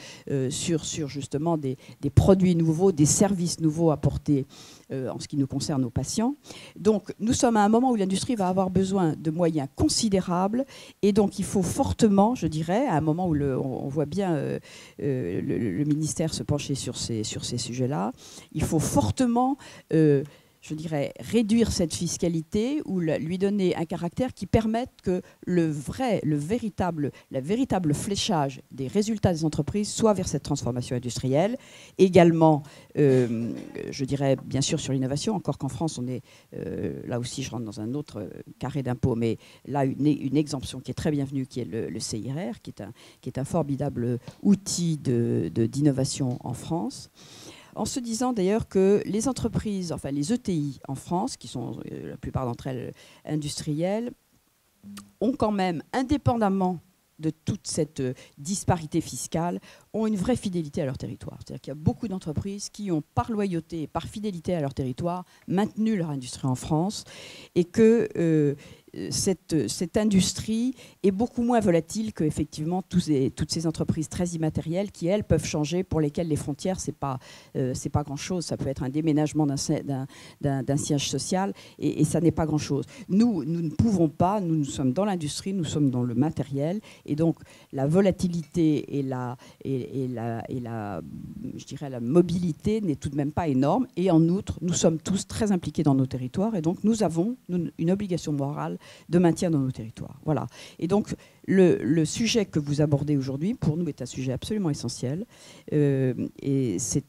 Speaker 4: justement des produits nouveaux, des services nouveaux apportés en ce qui nous concerne aux patients. Donc nous sommes à un moment où l'industrie va avoir besoin de moyens considérables, et donc il faut fortement, je dirais, à un moment où on voit bien le ministère se pencher sur ces sujets-là, il faut fortement je dirais, réduire cette fiscalité ou lui donner un caractère qui permette que le véritable fléchage des résultats des entreprises soit vers cette transformation industrielle. Également, je dirais, bien sûr, sur l'innovation, encore qu'en France, on est, là aussi, je rentre dans un autre carré d'impôt, mais là, une exemption qui est très bienvenue, qui est le CIRR, qui est un formidable outil d'innovation en France. En se disant d'ailleurs que les entreprises, enfin les ETI en France, qui sont la plupart d'entre elles industrielles, ont quand même, indépendamment de toute cette disparité fiscale, ont une vraie fidélité à leur territoire. C'est-à-dire qu'il y a beaucoup d'entreprises qui ont, par loyauté et par fidélité à leur territoire, maintenu leur industrie en France, et que cette industrie est beaucoup moins volatile que effectivement toutes ces entreprises très immatérielles qui, elles, peuvent changer, pour lesquelles les frontières, c'est pas grand-chose. Ça peut être un déménagement d'un siège social, et ça n'est pas grand-chose. Nous ne pouvons pas, nous sommes dans l'industrie, nous sommes dans le matériel, et donc la volatilité et je dirais la mobilité n'est tout de même pas énorme. Et en outre, nous sommes tous très impliqués dans nos territoires, et donc nous avons une obligation morale de maintien dans nos territoires. Voilà. Et donc, le sujet que vous abordez aujourd'hui, pour nous, est un sujet absolument essentiel. Et c'est,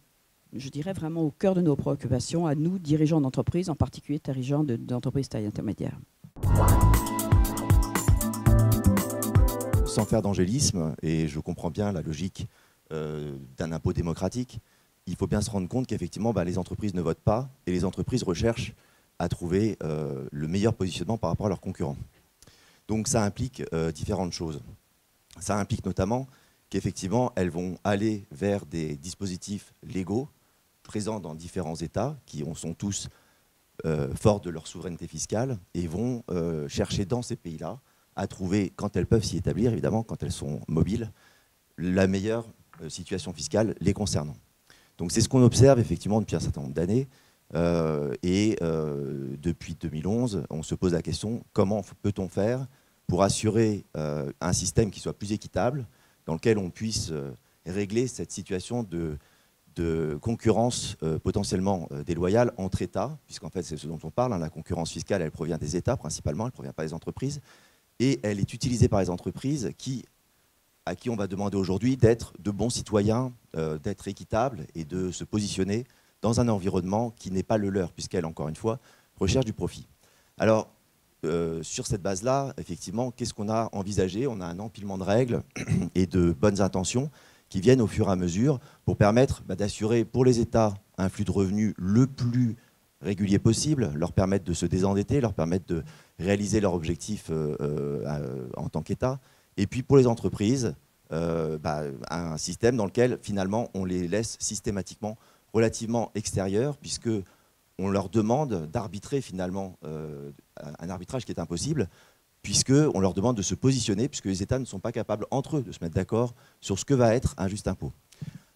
Speaker 4: je dirais, vraiment au cœur de nos préoccupations, à nous, dirigeants d'entreprise, en particulier dirigeants d'entreprises taille intermédiaire.
Speaker 5: Sans faire d'angélisme, et je comprends bien la logique d'un impôt démocratique, il faut bien se rendre compte qu'effectivement, les entreprises ne votent pas, et les entreprises recherchent à trouver le meilleur positionnement par rapport à leurs concurrents. Donc ça implique différentes choses. Ça implique notamment qu'effectivement, elles vont aller vers des dispositifs légaux présents dans différents États, qui sont tous forts de leur souveraineté fiscale, et vont chercher dans ces pays-là à trouver, quand elles peuvent s'y établir, évidemment, quand elles sont mobiles, la meilleure situation fiscale les concernant. Donc c'est ce qu'on observe effectivement depuis un certain nombre d'années. Depuis 2011, on se pose la question, comment peut-on faire pour assurer un système qui soit plus équitable, dans lequel on puisse régler cette situation de concurrence potentiellement déloyale entre États, puisqu'en fait c'est ce dont on parle, la concurrence fiscale, elle provient des États principalement, elle ne provient pas des entreprises, et elle est utilisée par les entreprises à qui on va demander aujourd'hui d'être de bons citoyens, d'être équitables et de se positionner dans un environnement qui n'est pas le leur, puisqu'elle, encore une fois, recherche du profit. Alors, sur cette base-là, effectivement, qu'est-ce qu'on a envisagé? On a un empilement de règles et de bonnes intentions qui viennent au fur et à mesure pour permettre d'assurer pour les États un flux de revenus le plus régulier possible, leur permettre de se désendetter, leur permettre de réaliser leurs objectifs en tant qu'État. Et puis pour les entreprises, un système dans lequel, finalement, on les laisse systématiquement relativement extérieurs, puisqu'on leur demande d'arbitrer finalement un arbitrage qui est impossible, puisqu'on leur demande de se positionner, puisque les États ne sont pas capables entre eux de se mettre d'accord sur ce que va être un juste impôt.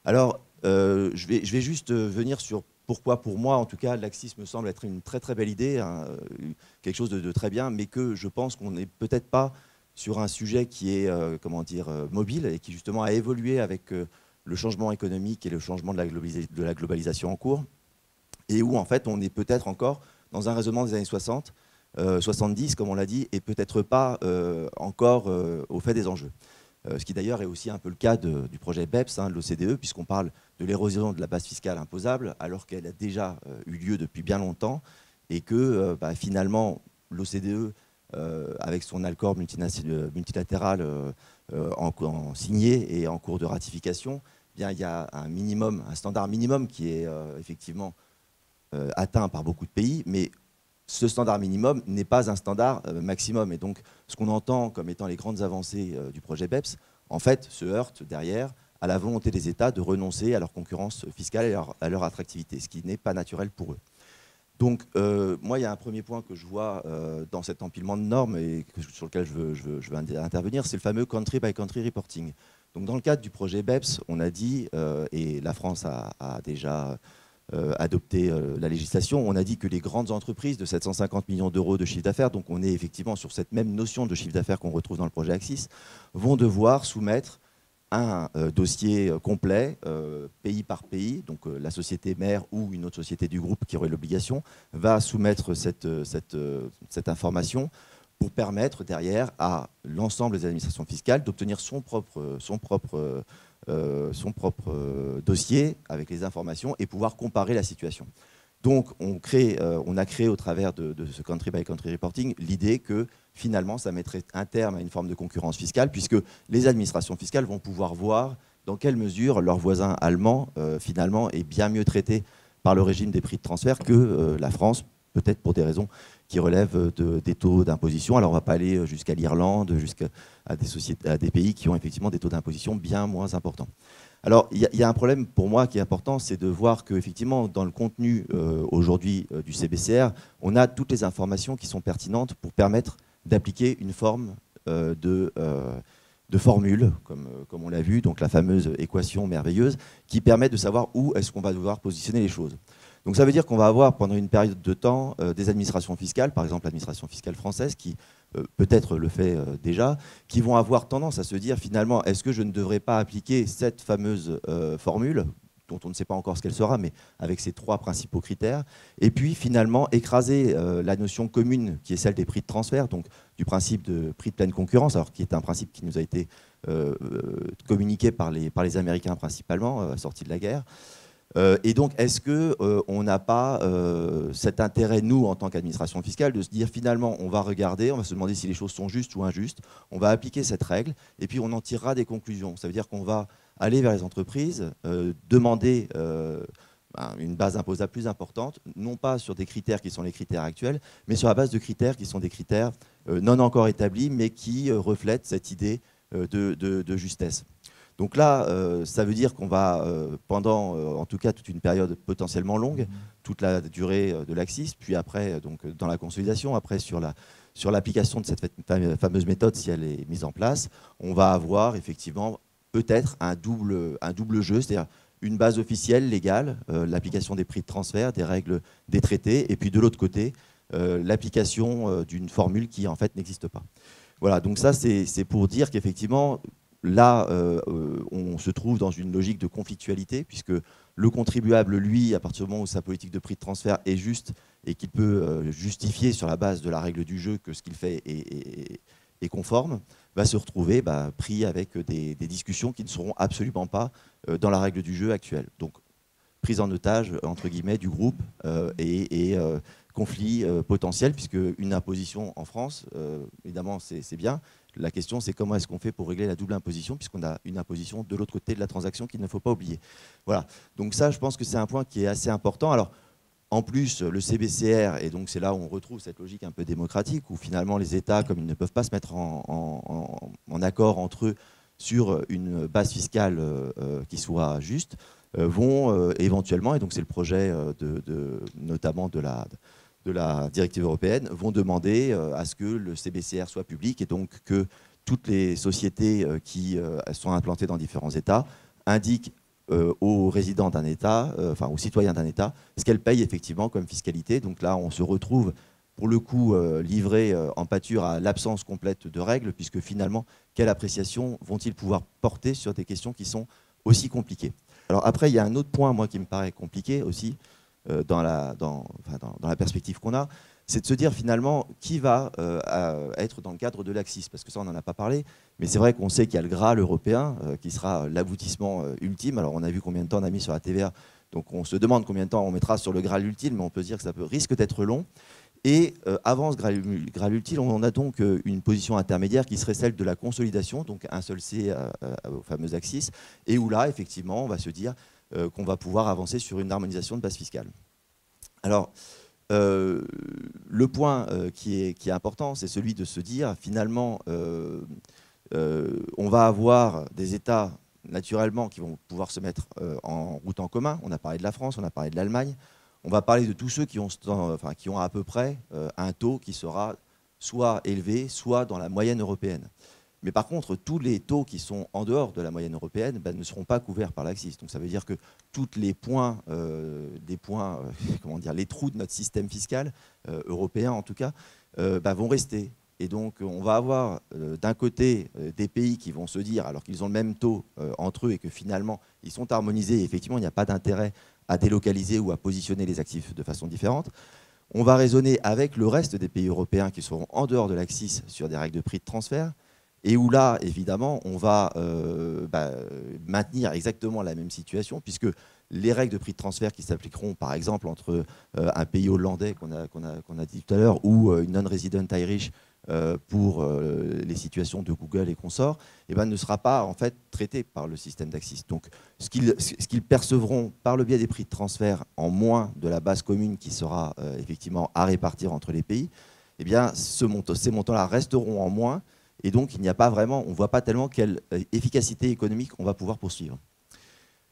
Speaker 5: Alors, je vais juste venir sur pourquoi, pour moi, en tout cas, l'Axis me semble être une très très belle idée, quelque chose de très bien, mais que je pense qu'on n'est peut-être pas sur un sujet qui est mobile et qui justement a évolué avec le changement économique et le changement de la globalisation en cours, et où en fait on est peut-être encore dans un raisonnement des années 60, 70 comme on l'a dit, et peut-être pas encore au fait des enjeux. Ce qui d'ailleurs est aussi un peu le cas du projet BEPS, de l'OCDE, puisqu'on parle de l'érosion de la base fiscale imposable, alors qu'elle a déjà eu lieu depuis bien longtemps, et que finalement l'OCDE avec son accord multilatéral signé et en cours de ratification, eh bien, il y a un standard minimum qui est effectivement atteint par beaucoup de pays, mais ce standard minimum n'est pas un standard maximum. Et donc, ce qu'on entend comme étant les grandes avancées du projet BEPS, en fait, se heurte derrière à la volonté des États de renoncer à leur concurrence fiscale et à leur attractivité, ce qui n'est pas naturel pour eux. Donc, moi, il y a un premier point que je vois dans cet empilement de normes et sur lequel je veux intervenir, c'est le fameux country by country reporting. Donc, dans le cadre du projet BEPS, on a dit, et la France a déjà adopté la législation, on a dit que les grandes entreprises de 750 millions d'euros de chiffre d'affaires, donc on est effectivement sur cette même notion de chiffre d'affaires qu'on retrouve dans le projet Axis, vont devoir soumettre un dossier complet, pays par pays, donc la société mère ou une autre société du groupe qui aurait l'obligation va soumettre cette information pour permettre derrière à l'ensemble des administrations fiscales d'obtenir son propre dossier avec les informations et pouvoir comparer la situation. Donc on a créé au travers de ce country by country reporting l'idée que finalement ça mettrait un terme à une forme de concurrence fiscale puisque les administrations fiscales vont pouvoir voir dans quelle mesure leur voisin allemand finalement est bien mieux traité par le régime des prix de transfert que la France, peut-être pour des raisons qui relèvent des taux d'imposition. Alors on ne va pas aller jusqu'à l'Irlande, jusqu'à des pays qui ont effectivement des taux d'imposition bien moins importants. Alors il y a un problème pour moi qui est important, c'est de voir qu'effectivement dans le contenu aujourd'hui du CBCR, on a toutes les informations qui sont pertinentes pour permettre d'appliquer une forme de formule, comme on l'a vu, donc la fameuse équation merveilleuse, qui permet de savoir où est-ce qu'on va devoir positionner les choses. Donc ça veut dire qu'on va avoir pendant une période de temps des administrations fiscales, par exemple l'administration fiscale française, qui peut-être le fait déjà, qui vont avoir tendance à se dire finalement, est-ce que je ne devrais pas appliquer cette fameuse formule, dont on ne sait pas encore ce qu'elle sera, mais avec ces trois principaux critères, et puis finalement écraser la notion commune qui est celle des prix de transfert, donc du principe de prix de pleine concurrence, alors qui est un principe qui nous a été communiqué par les Américains principalement, sortis de la guerre. Et donc, est-ce qu'on n'a pas cet intérêt, nous, en tant qu'administration fiscale, de se dire finalement, on va regarder, on va se demander si les choses sont justes ou injustes, on va appliquer cette règle, et puis on en tirera des conclusions. Ça veut dire qu'on va aller vers les entreprises, demander une base imposable plus importante, non pas sur des critères qui sont les critères actuels, mais sur la base de critères qui sont des critères non encore établis, mais qui reflètent cette idée de justesse. Donc là, ça veut dire qu'on va, pendant en tout cas toute une période potentiellement longue, toute la durée de l'Axis, puis après donc, dans la consolidation, après sur l'application de cette fameuse méthode, si elle est mise en place, on va avoir effectivement peut-être un double jeu, c'est-à-dire une base officielle, légale, l'application des prix de transfert, des règles des traités, et puis de l'autre côté, l'application d'une formule qui en fait n'existe pas. Voilà, donc ça c'est pour dire qu'effectivement, là, on se trouve dans une logique de conflictualité, puisque le contribuable, lui, à partir du moment où sa politique de prix de transfert est juste et qu'il peut justifier sur la base de la règle du jeu que ce qu'il fait est conforme, va se retrouver pris avec des discussions qui ne seront absolument pas dans la règle du jeu actuelle. Donc, prise en otage, entre guillemets, du groupe et conflit potentiel, puisque une imposition en France, évidemment, c'est bien. La question, c'est comment est-ce qu'on fait pour régler la double imposition, puisqu'on a une imposition de l'autre côté de la transaction qu'il ne faut pas oublier. Voilà. Donc ça, je pense que c'est un point qui est assez important. Alors, en plus, le CBCR, et donc c'est là où on retrouve cette logique un peu démocratique, où finalement les États, comme ils ne peuvent pas se mettre en accord entre eux sur une base fiscale qui soit juste, vont éventuellement, et donc c'est le projet notamment de la directive européenne, vont demander à ce que le CBCR soit public et donc que toutes les sociétés qui sont implantées dans différents États indiquent aux résidents d'un État, enfin aux citoyens d'un État, ce qu'elles payent effectivement comme fiscalité. Donc là, on se retrouve pour le coup livré en pâture à l'absence complète de règles, puisque finalement, quelle appréciation vont-ils pouvoir porter sur des questions qui sont aussi compliquées? Alors après, il y a un autre point, moi, qui me paraît compliqué aussi, dans la perspective qu'on a, c'est de se dire finalement qui va être dans le cadre de l'Axis, parce que ça on n'en a pas parlé, mais c'est vrai qu'on sait qu'il y a le Graal européen qui sera l'aboutissement ultime. Alors on a vu combien de temps on a mis sur la TVA, donc on se demande combien de temps on mettra sur le Graal ultime, mais on peut se dire que ça risque d'être long. Et avant ce Graal utile, on a donc une position intermédiaire qui serait celle de la consolidation, donc un seul C au fameux Axis, et où là, effectivement, on va se dire qu'on va pouvoir avancer sur une harmonisation de base fiscale. Alors, le point qui est important, c'est celui de se dire, finalement, on va avoir des États, naturellement, qui vont pouvoir se mettre en route en commun. On a parlé de la France, on a parlé de l'Allemagne. On va parler de tous ceux qui ont à peu près un taux qui sera soit élevé, soit dans la moyenne européenne. Mais par contre, tous les taux qui sont en dehors de la moyenne européenne ne seront pas couverts par l'Axis. Donc ça veut dire que tous les points, comment dire, les trous de notre système fiscal, européen en tout cas, vont rester. Et donc on va avoir d'un côté des pays qui vont se dire, alors qu'ils ont le même taux entre eux et que finalement ils sont harmonisés, et effectivement il n'y a pas d'intérêt à délocaliser ou à positionner les actifs de façon différente. On va raisonner avec le reste des pays européens qui seront en dehors de l'Axis sur des règles de prix de transfert, et où là, évidemment, on va maintenir exactement la même situation, puisque les règles de prix de transfert qui s'appliqueront, par exemple, entre un pays hollandais qu'on a dit tout à l'heure, ou une non-resident Irish pour les situations de Google et consorts, ne sera pas en fait traité par le système d'Axis. Donc ce qu'ils percevront par le biais des prix de transfert en moins de la base commune qui sera effectivement à répartir entre les pays, ces montants-là resteront en moins, et donc il n'y a pas vraiment, on ne voit pas tellement quelle efficacité économique on va pouvoir poursuivre.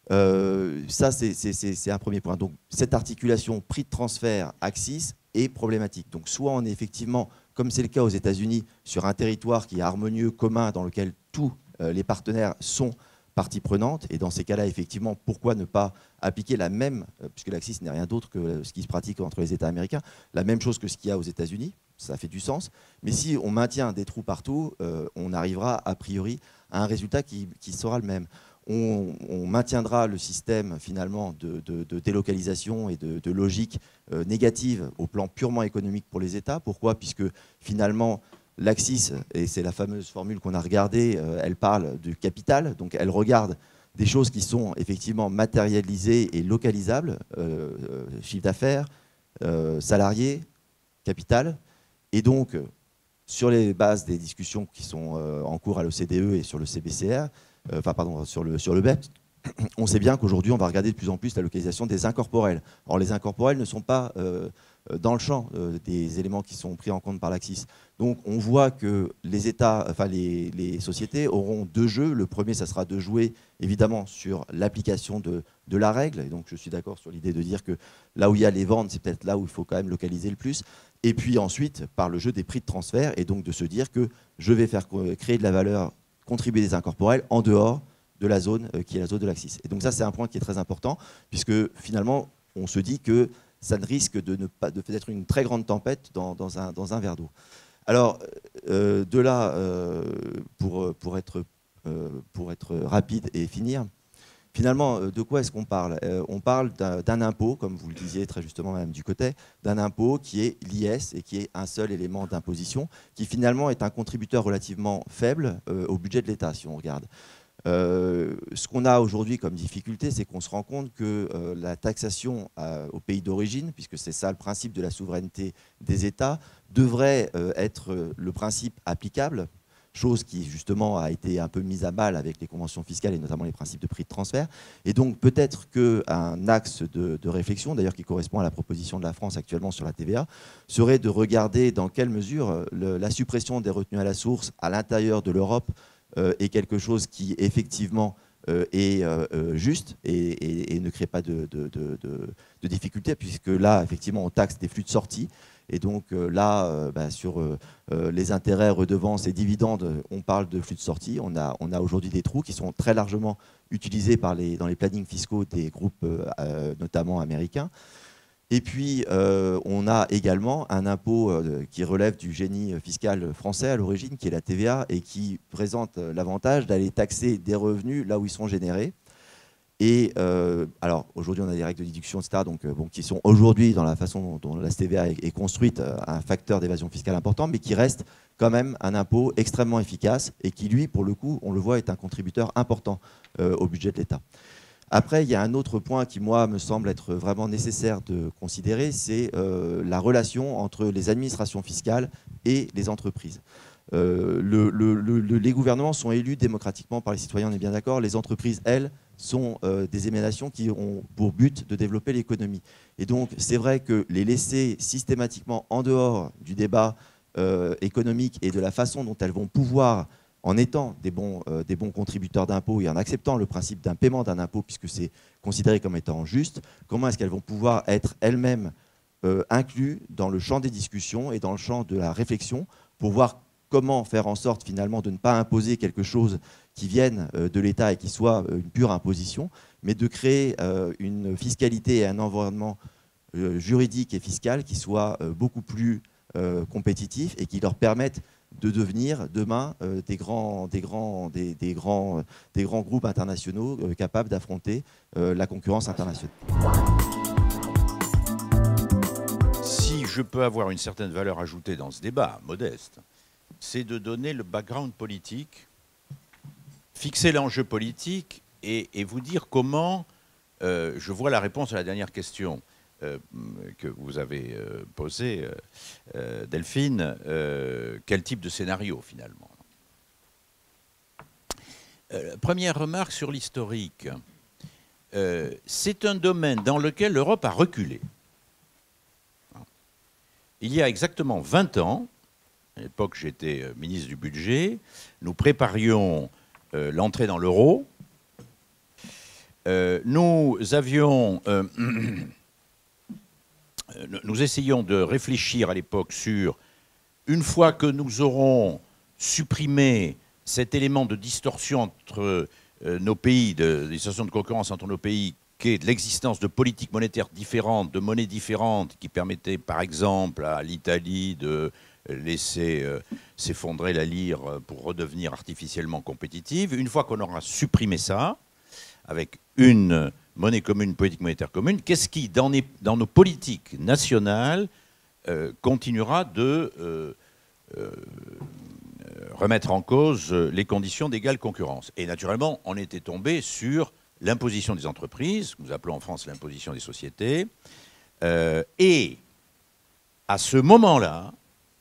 Speaker 5: Ça c'est un premier point. Donc cette articulation prix de transfert Axis est problématique. Donc soit on est effectivement, comme c'est le cas aux États-Unis, sur un territoire qui est harmonieux, commun, dans lequel tous les partenaires sont partie prenante, et dans ces cas-là, effectivement, pourquoi ne pas appliquer la même, puisque l'Axis n'est rien d'autre que ce qui se pratique entre les États américains, la même chose que ce qu'il y a aux États-Unis, ça fait du sens. Mais si on maintient des trous partout, on arrivera a priori à un résultat qui sera le même. On maintiendra le système finalement de délocalisation et de logique négative au plan purement économique pour les États. Pourquoi ? Puisque finalement l'Axis, et c'est la fameuse formule qu'on a regardée, elle parle du capital, donc elle regarde des choses qui sont effectivement matérialisées et localisables, chiffre d'affaires, salariés, capital, et donc sur les bases des discussions qui sont en cours à l'OCDE et sur le CBCR, sur le BEPS, on sait bien qu'aujourd'hui, on va regarder de plus en plus la localisation des incorporels. Or, les incorporels ne sont pas dans le champ des éléments qui sont pris en compte par l'Axis. Donc, on voit que les États, les sociétés auront deux jeux. Le premier, ça sera de jouer, évidemment, sur l'application de la règle. Et donc, je suis d'accord sur l'idée de dire que là où il y a les ventes, c'est peut-être là où il faut quand même localiser le plus. Et puis ensuite, par le jeu des prix de transfert, et donc de se dire que je vais faire créer de la valeur, contribuer des incorporels en dehors de la zone qui est la zone de l'Axis. Et donc ça, c'est un point qui est très important, puisque finalement, on se dit que ça ne risque d'être une très grande tempête dans un verre d'eau. Alors, de là, pour être rapide et finir, finalement, de quoi est-ce qu'on parle ? On parle d'un impôt, comme vous le disiez très justement, Madame Ducotet, d'un impôt qui est l'IS et qui est un seul élément d'imposition, qui finalement est un contributeur relativement faible au budget de l'État, si on regarde. Ce qu'on a aujourd'hui comme difficulté, c'est qu'on se rend compte que la taxation au pays d'origine, puisque c'est ça le principe de la souveraineté des États, devrait être le principe applicable, chose qui justement a été un peu mise à mal avec les conventions fiscales et notamment les principes de prix de transfert. Et donc peut-être qu'un axe de réflexion, d'ailleurs qui correspond à la proposition de la France actuellement sur la TVA, serait de regarder dans quelle mesure la suppression des retenues à la source à l'intérieur de l'Europe est quelque chose qui effectivement est juste et ne crée pas de difficultés, puisque là, effectivement, on taxe des flux de sortie. Et donc là, sur les intérêts, redevances et dividendes, on parle de flux de sortie. On a aujourd'hui des trous qui sont très largement utilisés dans les plannings fiscaux des groupes, notamment américains. Et puis, on a également un impôt qui relève du génie fiscal français à l'origine, qui est la TVA, et qui présente l'avantage d'aller taxer des revenus là où ils sont générés. Et alors, aujourd'hui, on a des règles de déduction, etc., donc, qui sont aujourd'hui, dans la façon dont la TVA est construite, un facteur d'évasion fiscale important, mais qui reste quand même un impôt extrêmement efficace et qui, lui, pour le coup, on le voit, est un contributeur important au budget de l'État. Après, il y a un autre point qui, moi, me semble être vraiment nécessaire de considérer, c'est la relation entre les administrations fiscales et les entreprises. Les gouvernements sont élus démocratiquement par les citoyens, on est bien d'accord. Les entreprises, elles, sont des émanations qui ont pour but de développer l'économie. Et donc, c'est vrai que les laisser systématiquement en dehors du débat économique et de la façon dont elles vont pouvoir, en étant des bons contributeurs d'impôts et en acceptant le principe d'un paiement d'un impôt, puisque c'est considéré comme étant juste, comment est-ce qu'elles vont pouvoir être elles-mêmes incluses dans le champ des discussions et dans le champ de la réflexion pour voir comment faire en sorte finalement de ne pas imposer quelque chose qui vienne de l'État et qui soit une pure imposition, mais de créer une fiscalité et un environnement juridique et fiscal qui soit beaucoup plus compétitifs et qui leur permettent de devenir demain des grands groupes internationaux capables d'affronter la concurrence internationale.
Speaker 6: Si je peux avoir une certaine valeur ajoutée dans ce débat, modeste, c'est de donner le background politique, fixer l'enjeu politique et vous dire comment je vois la réponse à la dernière question que vous avez posée, Delphine. Quel type de scénario, finalement? Première remarque sur l'historique. C'est un domaine dans lequel l'Europe a reculé. Il y a exactement 20 ans, à l'époque j'étais ministre du budget, nous préparions l'entrée dans l'euro. Nous essayions de réfléchir à l'époque sur, une fois que nous aurons supprimé cet élément de distorsion entre nos pays, de distorsion de concurrence entre nos pays, qui est de l'existence de politiques monétaires différentes, de monnaies différentes, qui permettaient par exemple à l'Italie de laisser s'effondrer la lire pour redevenir artificiellement compétitive. Une fois qu'on aura supprimé ça, avec une monnaie commune, politique monétaire commune, qu'est-ce qui, dans nos politiques nationales, continuera de remettre en cause les conditions d'égale concurrence? Et naturellement, on était tombé sur l'imposition des entreprises, que nous appelons en France l'imposition des sociétés. Et à ce moment-là,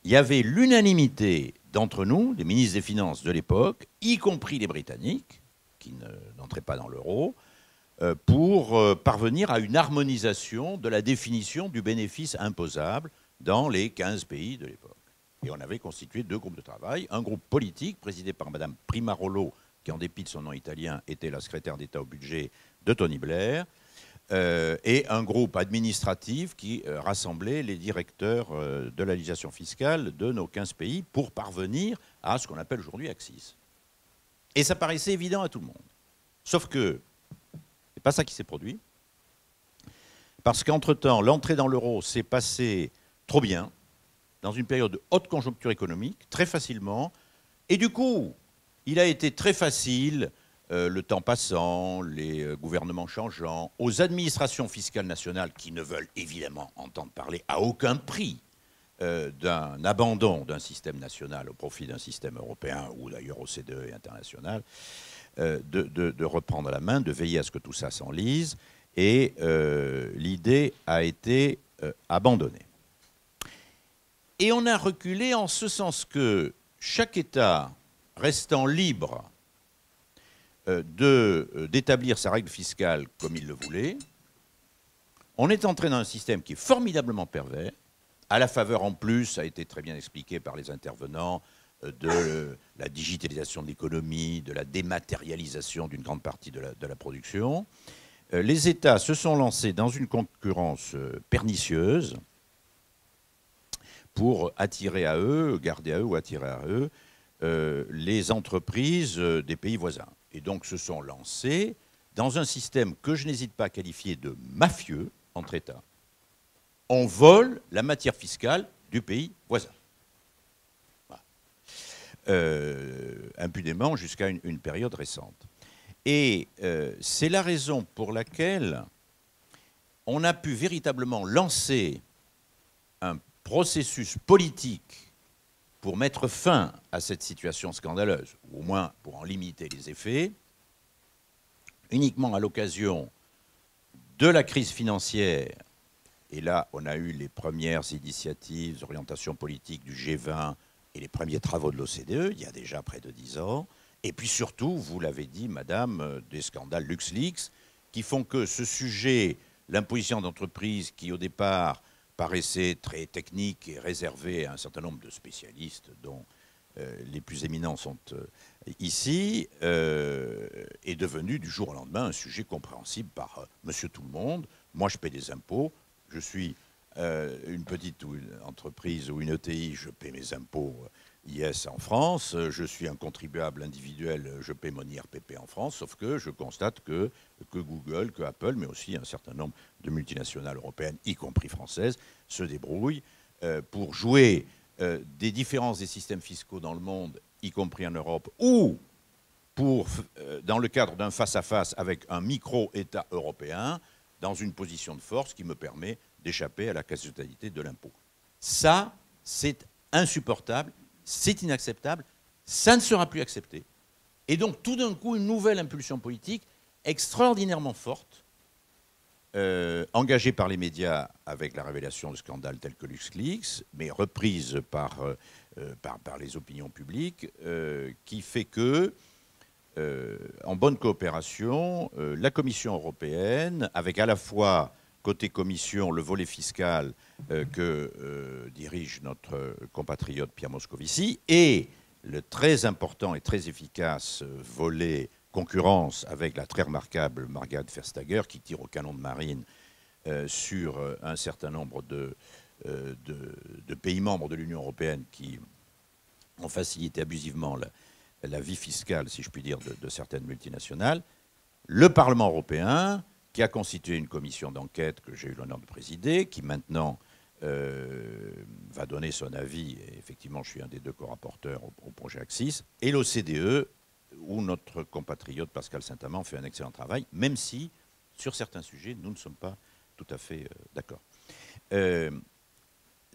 Speaker 6: il y avait l'unanimité d'entre nous, les ministres des Finances de l'époque, y compris les Britanniques, qui n'entraient pas dans l'euro, pour parvenir à une harmonisation de la définition du bénéfice imposable dans les 15 pays de l'époque. Et on avait constitué 2 groupes de travail, un groupe politique présidé par Mme Primarolo, qui en dépit de son nom italien était la secrétaire d'État au budget de Tony Blair, et un groupe administratif qui rassemblait les directeurs de la législation fiscale de nos 15 pays pour parvenir à ce qu'on appelle aujourd'hui AXIS. Et ça paraissait évident à tout le monde. Sauf que c'est pas ça qui s'est produit, parce qu'entre-temps, l'entrée dans l'euro s'est passée trop bien, dans une période de haute conjoncture économique, très facilement, et du coup, il a été très facile, le temps passant, les gouvernements changeant, aux administrations fiscales nationales qui ne veulent évidemment entendre parler à aucun prix d'un abandon d'un système national au profit d'un système européen ou d'ailleurs OCDE et international, de reprendre la main, de veiller à ce que tout ça s'enlise, et l'idée a été abandonnée. Et on a reculé en ce sens que chaque État restant libre d'établir sa règle fiscale comme il le voulait, on est entré dans un système qui est formidablement pervers, à la faveur en plus, ça a été très bien expliqué par les intervenants, de la digitalisation de l'économie, de la dématérialisation d'une grande partie de la production. Les États se sont lancés dans une concurrence pernicieuse pour attirer à eux, garder à eux ou attirer à eux les entreprises des pays voisins. Et donc se sont lancés dans un système que je n'hésite pas à qualifier de mafieux entre États. On vole la matière fiscale du pays voisin. Impunément jusqu'à une période récente. Et c'est la raison pour laquelle on a pu véritablement lancer un processus politique pour mettre fin à cette situation scandaleuse, ou au moins pour en limiter les effets, uniquement à l'occasion de la crise financière. Et là, on a eu les premières initiatives, orientations politiques du G20 et les premiers travaux de l'OCDE, il y a déjà près de 10 ans. Et puis surtout, vous l'avez dit, madame, des scandales LuxLeaks qui font que ce sujet, l'imposition d'entreprise qui au départ paraissait très technique et réservé à un certain nombre de spécialistes dont les plus éminents sont ici, est devenu du jour au lendemain un sujet compréhensible par monsieur tout le monde. Moi, je paie des impôts. Je suis une petite ou une entreprise ou une ETI, je paie mes impôts IS en France. Je suis un contribuable individuel, je paie mon IRPP en France. Sauf que je constate que Google, que Apple, mais aussi un certain nombre de multinationales européennes, y compris françaises, se débrouillent pour jouer des différences des systèmes fiscaux dans le monde, y compris en Europe, ou dans le cadre d'un face-à-face avec un micro-État européen, dans une position de force qui me permet d'échapper à la quasi-totalité de l'impôt. Ça, c'est insupportable, c'est inacceptable, ça ne sera plus accepté. Et donc, tout d'un coup, une nouvelle impulsion politique extraordinairement forte, engagée par les médias avec la révélation de scandales tels que LuxLeaks, mais reprise par les opinions publiques, qui fait que, en bonne coopération, la Commission européenne, avec à la fois côté Commission le volet fiscal que dirige notre compatriote Pierre Moscovici, et le très important et très efficace volet concurrence avec la très remarquable Margrethe Vestager qui tire au canon de marine sur un certain nombre de pays membres de l'Union européenne qui ont facilité abusivement la vie fiscale, si je puis dire, de certaines multinationales. Le Parlement européen, qui a constitué une commission d'enquête que j'ai eu l'honneur de présider, qui maintenant va donner son avis, et effectivement je suis un des deux co-rapporteurs au projet Axis, et l'OCDE, où notre compatriote Pascal Saint-Amand fait un excellent travail, même si, sur certains sujets, nous ne sommes pas tout à fait d'accord.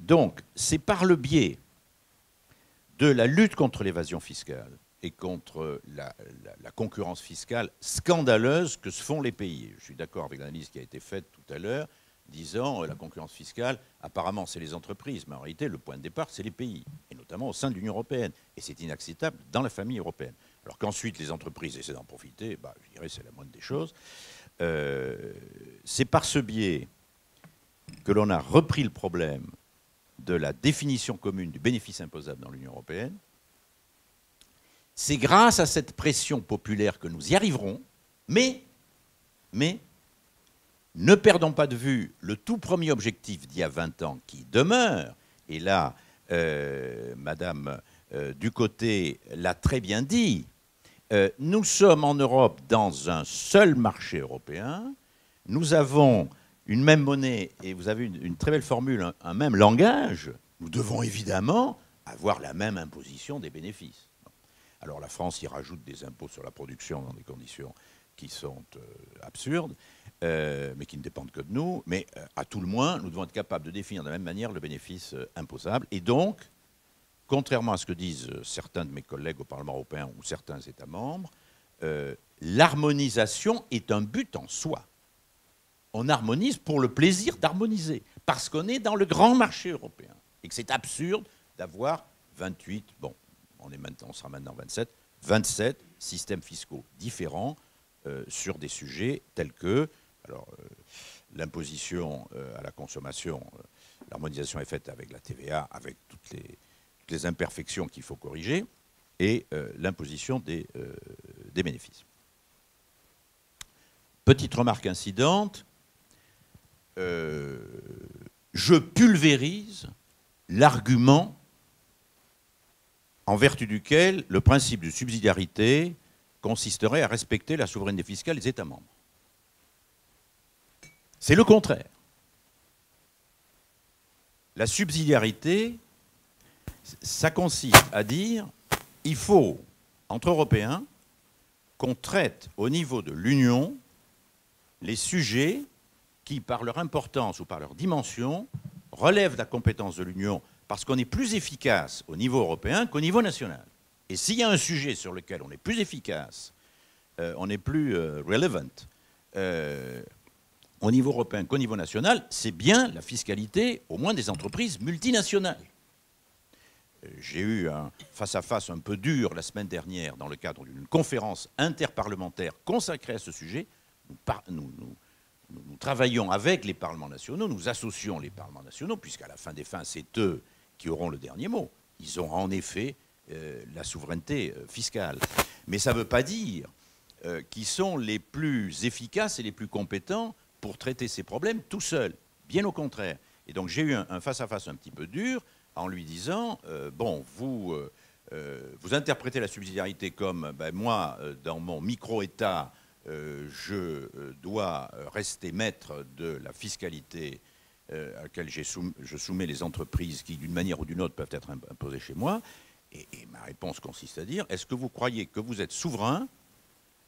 Speaker 6: Donc, c'est par le biais de la lutte contre l'évasion fiscale et contre la concurrence fiscale scandaleuse que se font les pays. Je suis d'accord avec l'analyse qui a été faite tout à l'heure, disant la concurrence fiscale, apparemment, c'est les entreprises, mais en réalité, le point de départ, c'est les pays, et notamment au sein de l'Union européenne. Et c'est inacceptable dans la famille européenne. Alors qu'ensuite, les entreprises essaient d'en profiter, je dirais c'est la moindre des choses. C'est par ce biais que l'on a repris le problème de la définition commune du bénéfice imposable dans l'Union européenne. C'est grâce à cette pression populaire que nous y arriverons, mais ne perdons pas de vue le tout premier objectif d'il y a 20 ans qui demeure, et là, Madame Ducoté l'a très bien dit, nous sommes en Europe dans un seul marché européen, nous avons une même monnaie, et vous avez une très belle formule, un même langage, nous devons évidemment avoir la même imposition des bénéfices. Alors la France y rajoute des impôts sur la production dans des conditions qui sont absurdes, mais qui ne dépendent que de nous. Mais à tout le moins, nous devons être capables de définir de la même manière le bénéfice imposable. Et donc, contrairement à ce que disent certains de mes collègues au Parlement européen ou certains États membres, l'harmonisation est un but en soi. On harmonise pour le plaisir d'harmoniser, parce qu'on est dans le grand marché européen. Et que c'est absurde d'avoir 28, bon, on sera maintenant 27 systèmes fiscaux différents sur des sujets tels que l'imposition à la consommation. L'harmonisation est faite avec la TVA, avec toutes les imperfections qu'il faut corriger, et l'imposition des bénéfices. Petite remarque incidente, je pulvérise l'argument en vertu duquel le principe de subsidiarité consisterait à respecter la souveraineté fiscale des États membres. C'est le contraire. La subsidiarité, ça consiste à dire il faut, entre Européens, qu'on traite au niveau de l'Union les sujets qui, par leur importance ou par leur dimension, relèvent de la compétence de l'Union parce qu'on est plus efficace au niveau européen qu'au niveau national. Et s'il y a un sujet sur lequel on est plus efficace on n'est plus relevant. Au niveau européen qu'au niveau national, c'est bien la fiscalité, au moins des entreprises multinationales. J'ai eu un face-à-face un peu dur la semaine dernière dans le cadre d'une conférence interparlementaire consacrée à ce sujet. Nous travaillons avec les parlements nationaux, nous associons les parlements nationaux, puisqu'à la fin des fins, c'est eux qui auront le dernier mot. Ils ont en effet la souveraineté fiscale. Mais ça ne veut pas dire qu'ils sont les plus efficaces et les plus compétents pour traiter ces problèmes tout seuls. Bien au contraire. Et donc j'ai eu un face-à-face un petit peu dur en lui disant, bon, vous interprétez la subsidiarité comme, ben, moi, dans mon micro-État, je dois rester maître de la fiscalité à laquelle je soumets les entreprises qui, d'une manière ou d'une autre, peuvent être imposées chez moi. Et ma réponse consiste à dire, est-ce que vous croyez que vous êtes souverain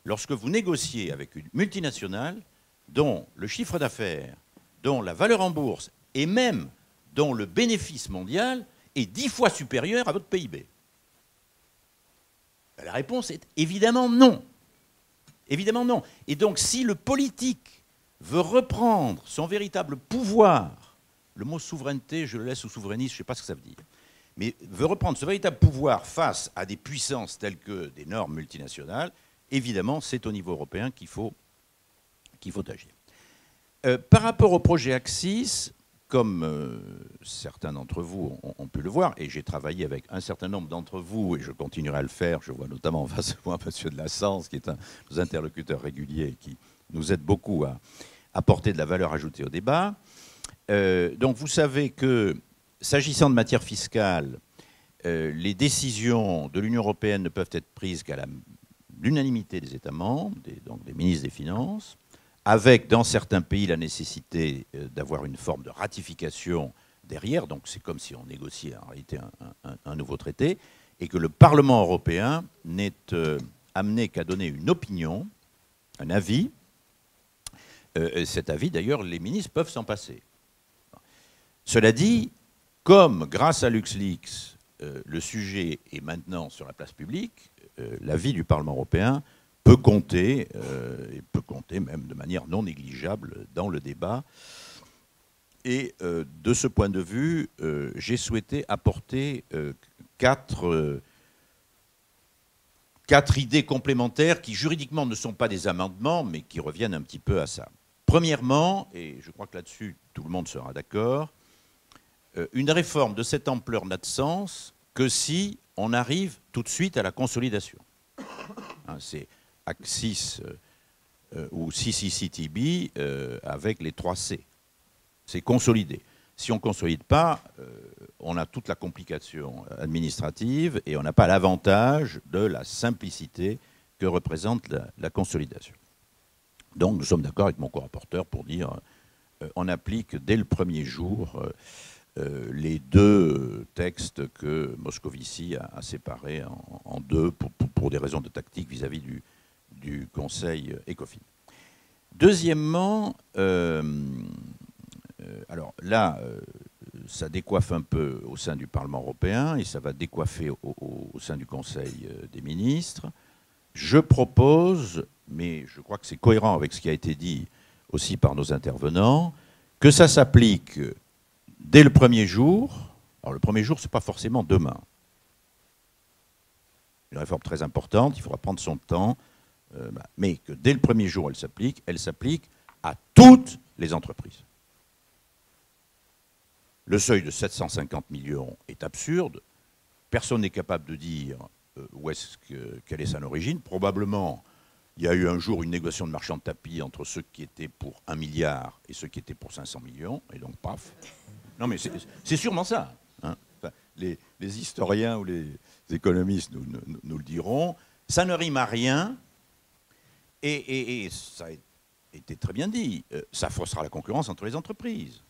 Speaker 6: lorsque vous négociez avec une multinationale dont le chiffre d'affaires, dont la valeur en bourse et même dont le bénéfice mondial est 10 fois supérieur à votre PIB? Ben, la réponse est évidemment non. Évidemment non. Et donc si le politique veut reprendre son véritable pouvoir, le mot souveraineté, je le laisse aux souverainistes, je ne sais pas ce que ça veut dire, mais veut reprendre ce véritable pouvoir face à des puissances telles que des normes multinationales, évidemment, c'est au niveau européen qu'il faut agir. Par rapport au projet Axis, comme certains d'entre vous ont pu le voir, et j'ai travaillé avec un certain nombre d'entre vous, et je continuerai à le faire, je vois notamment en face de moi M. de la Sens, qui est un de nos interlocuteurs réguliers, qui nous aide beaucoup à apporter de la valeur ajoutée au débat. Donc vous savez que, s'agissant de matière fiscale, les décisions de l'Union européenne ne peuvent être prises qu'à l'unanimité des États membres, donc des ministres des Finances, avec, dans certains pays, la nécessité d'avoir une forme de ratification derrière. Donc c'est comme si on négociait en réalité un nouveau traité, et que le Parlement européen n'est amené qu'à donner une opinion, un avis. Cet avis, d'ailleurs, les ministres peuvent s'en passer. Cela dit, comme grâce à LuxLeaks, le sujet est maintenant sur la place publique, l'avis du Parlement européen peut compter, et peut compter même de manière non négligeable dans le débat. Et de ce point de vue, j'ai souhaité apporter quatre idées complémentaires qui juridiquement ne sont pas des amendements, mais qui reviennent un petit peu à ça. Premièrement, et je crois que là-dessus tout le monde sera d'accord, une réforme de cette ampleur n'a de sens que si on arrive tout de suite à la consolidation. Hein, c'est Axis ou CCCTB avec les 3 C. C'est consolider. Si on ne consolide pas, on a toute la complication administrative et on n'a pas l'avantage de la simplicité que représente la consolidation. Donc nous sommes d'accord avec mon co-rapporteur pour dire on applique dès le premier jour les 2 textes que Moscovici a séparés en 2 pour des raisons de tactique vis-à-vis du Conseil ECOFIN. Deuxièmement, alors là, ça décoiffe un peu au sein du Parlement européen et ça va décoiffer au sein du Conseil des ministres. Je propose, mais je crois que c'est cohérent avec ce qui a été dit aussi par nos intervenants, que ça s'applique dès le premier jour. Alors le premier jour, ce n'est pas forcément demain. Une réforme très importante, il faudra prendre son temps, mais que dès le premier jour, elle s'applique à toutes les entreprises. Le seuil de 750 millions est absurde. Personne n'est capable de dire quelle est son origine. Probablement, il y a eu un jour une négociation de marchand de tapis entre ceux qui étaient pour 1 milliard et ceux qui étaient pour 500 millions, et donc paf. Non mais c'est sûrement ça. Hein. Enfin, les historiens ou les économistes nous le diront. Ça ne rime à rien, et ça a été très bien dit, ça faussera la concurrence entre les entreprises.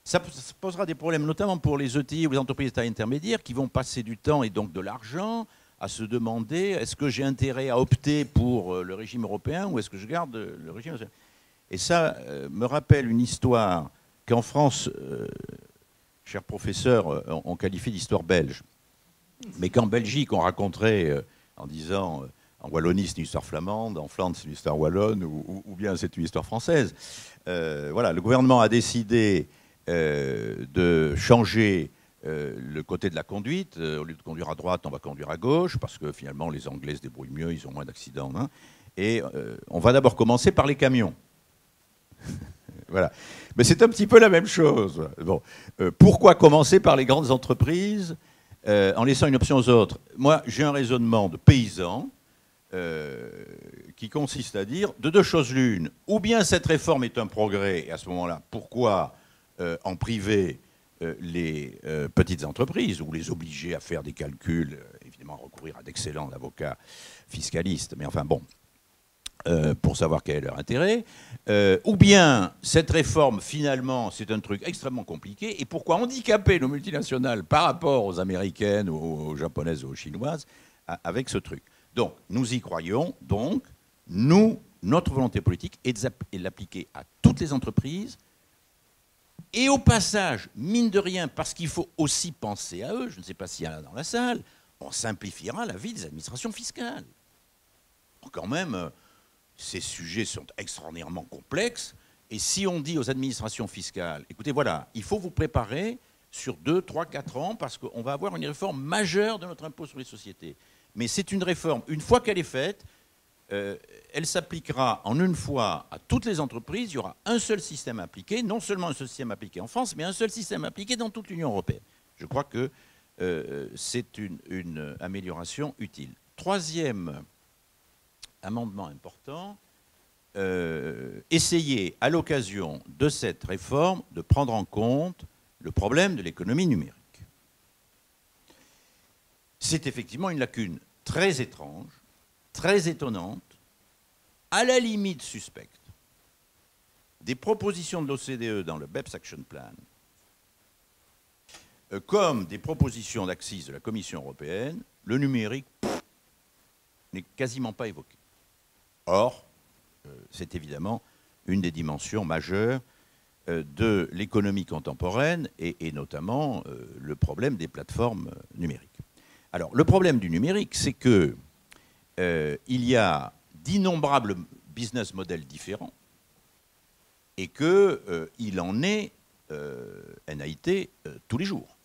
Speaker 6: Ça posera des problèmes, notamment pour les ETI ou les entreprises de taille intermédiaire qui vont passer du temps et donc de l'argent à se demander est-ce que j'ai intérêt à opter pour le régime européen ou est-ce que je garde le régime. Et ça me rappelle une histoire qu'en France, chers professeurs, on qualifie d'histoire belge. Mais qu'en Belgique, on raconterait en disant En Wallonie, c'est une histoire flamande, en Flandre, c'est une histoire wallonne, ou bien c'est une histoire française. Voilà, le gouvernement a décidé de changer le côté de la conduite. Au lieu de conduire à droite, on va conduire à gauche, parce que finalement, les Anglais se débrouillent mieux, ils ont moins d'accidents. Hein. Et on va d'abord commencer par les camions. Voilà. Mais c'est un petit peu la même chose. Bon. Pourquoi commencer par les grandes entreprises en laissant une option aux autres? Moi, j'ai un raisonnement de paysan qui consiste à dire de deux choses l'une. Ou bien cette réforme est un progrès, et à ce moment-là, pourquoi en priver les petites entreprises, ou les obliger à faire des calculs, évidemment recourir à d'excellents avocats fiscalistes, mais enfin bon, pour savoir quel est leur intérêt, ou bien cette réforme, finalement, c'est un truc extrêmement compliqué, et pourquoi handicaper nos multinationales par rapport aux américaines, aux japonaises ou aux chinoises, avec ce truc. Donc, nous y croyons, donc, notre volonté politique est de l'appliquer à toutes les entreprises, et au passage, mine de rien, parce qu'il faut aussi penser à eux, je ne sais pas s'il y en a dans la salle, on simplifiera la vie des administrations fiscales. Quand même, ces sujets sont extraordinairement complexes, et si on dit aux administrations fiscales, écoutez, voilà, il faut vous préparer sur 2, 3, 4 ans, parce qu'on va avoir une réforme majeure de notre impôt sur les sociétés. Mais c'est une réforme, une fois qu'elle est faite, elle s'appliquera en une fois à toutes les entreprises. Il y aura un seul système appliqué, non seulement un seul système appliqué en France, mais un seul système appliqué dans toute l'Union européenne. Je crois que c'est une amélioration utile. Troisième amendement important, essayer à l'occasion de cette réforme de prendre en compte le problème de l'économie numérique. C'est effectivement une lacune très étrange, très étonnante, à la limite suspecte. Des propositions de l'OCDE dans le BEPS Action Plan, comme des propositions d'Axis de la Commission européenne, le numérique n'est quasiment pas évoqué. Or, c'est évidemment une des dimensions majeures de l'économie contemporaine et notamment le problème des plateformes numériques. Alors, le problème du numérique, c'est que il y a d'innombrables business models différents et qu'il en est NAIT tous les jours.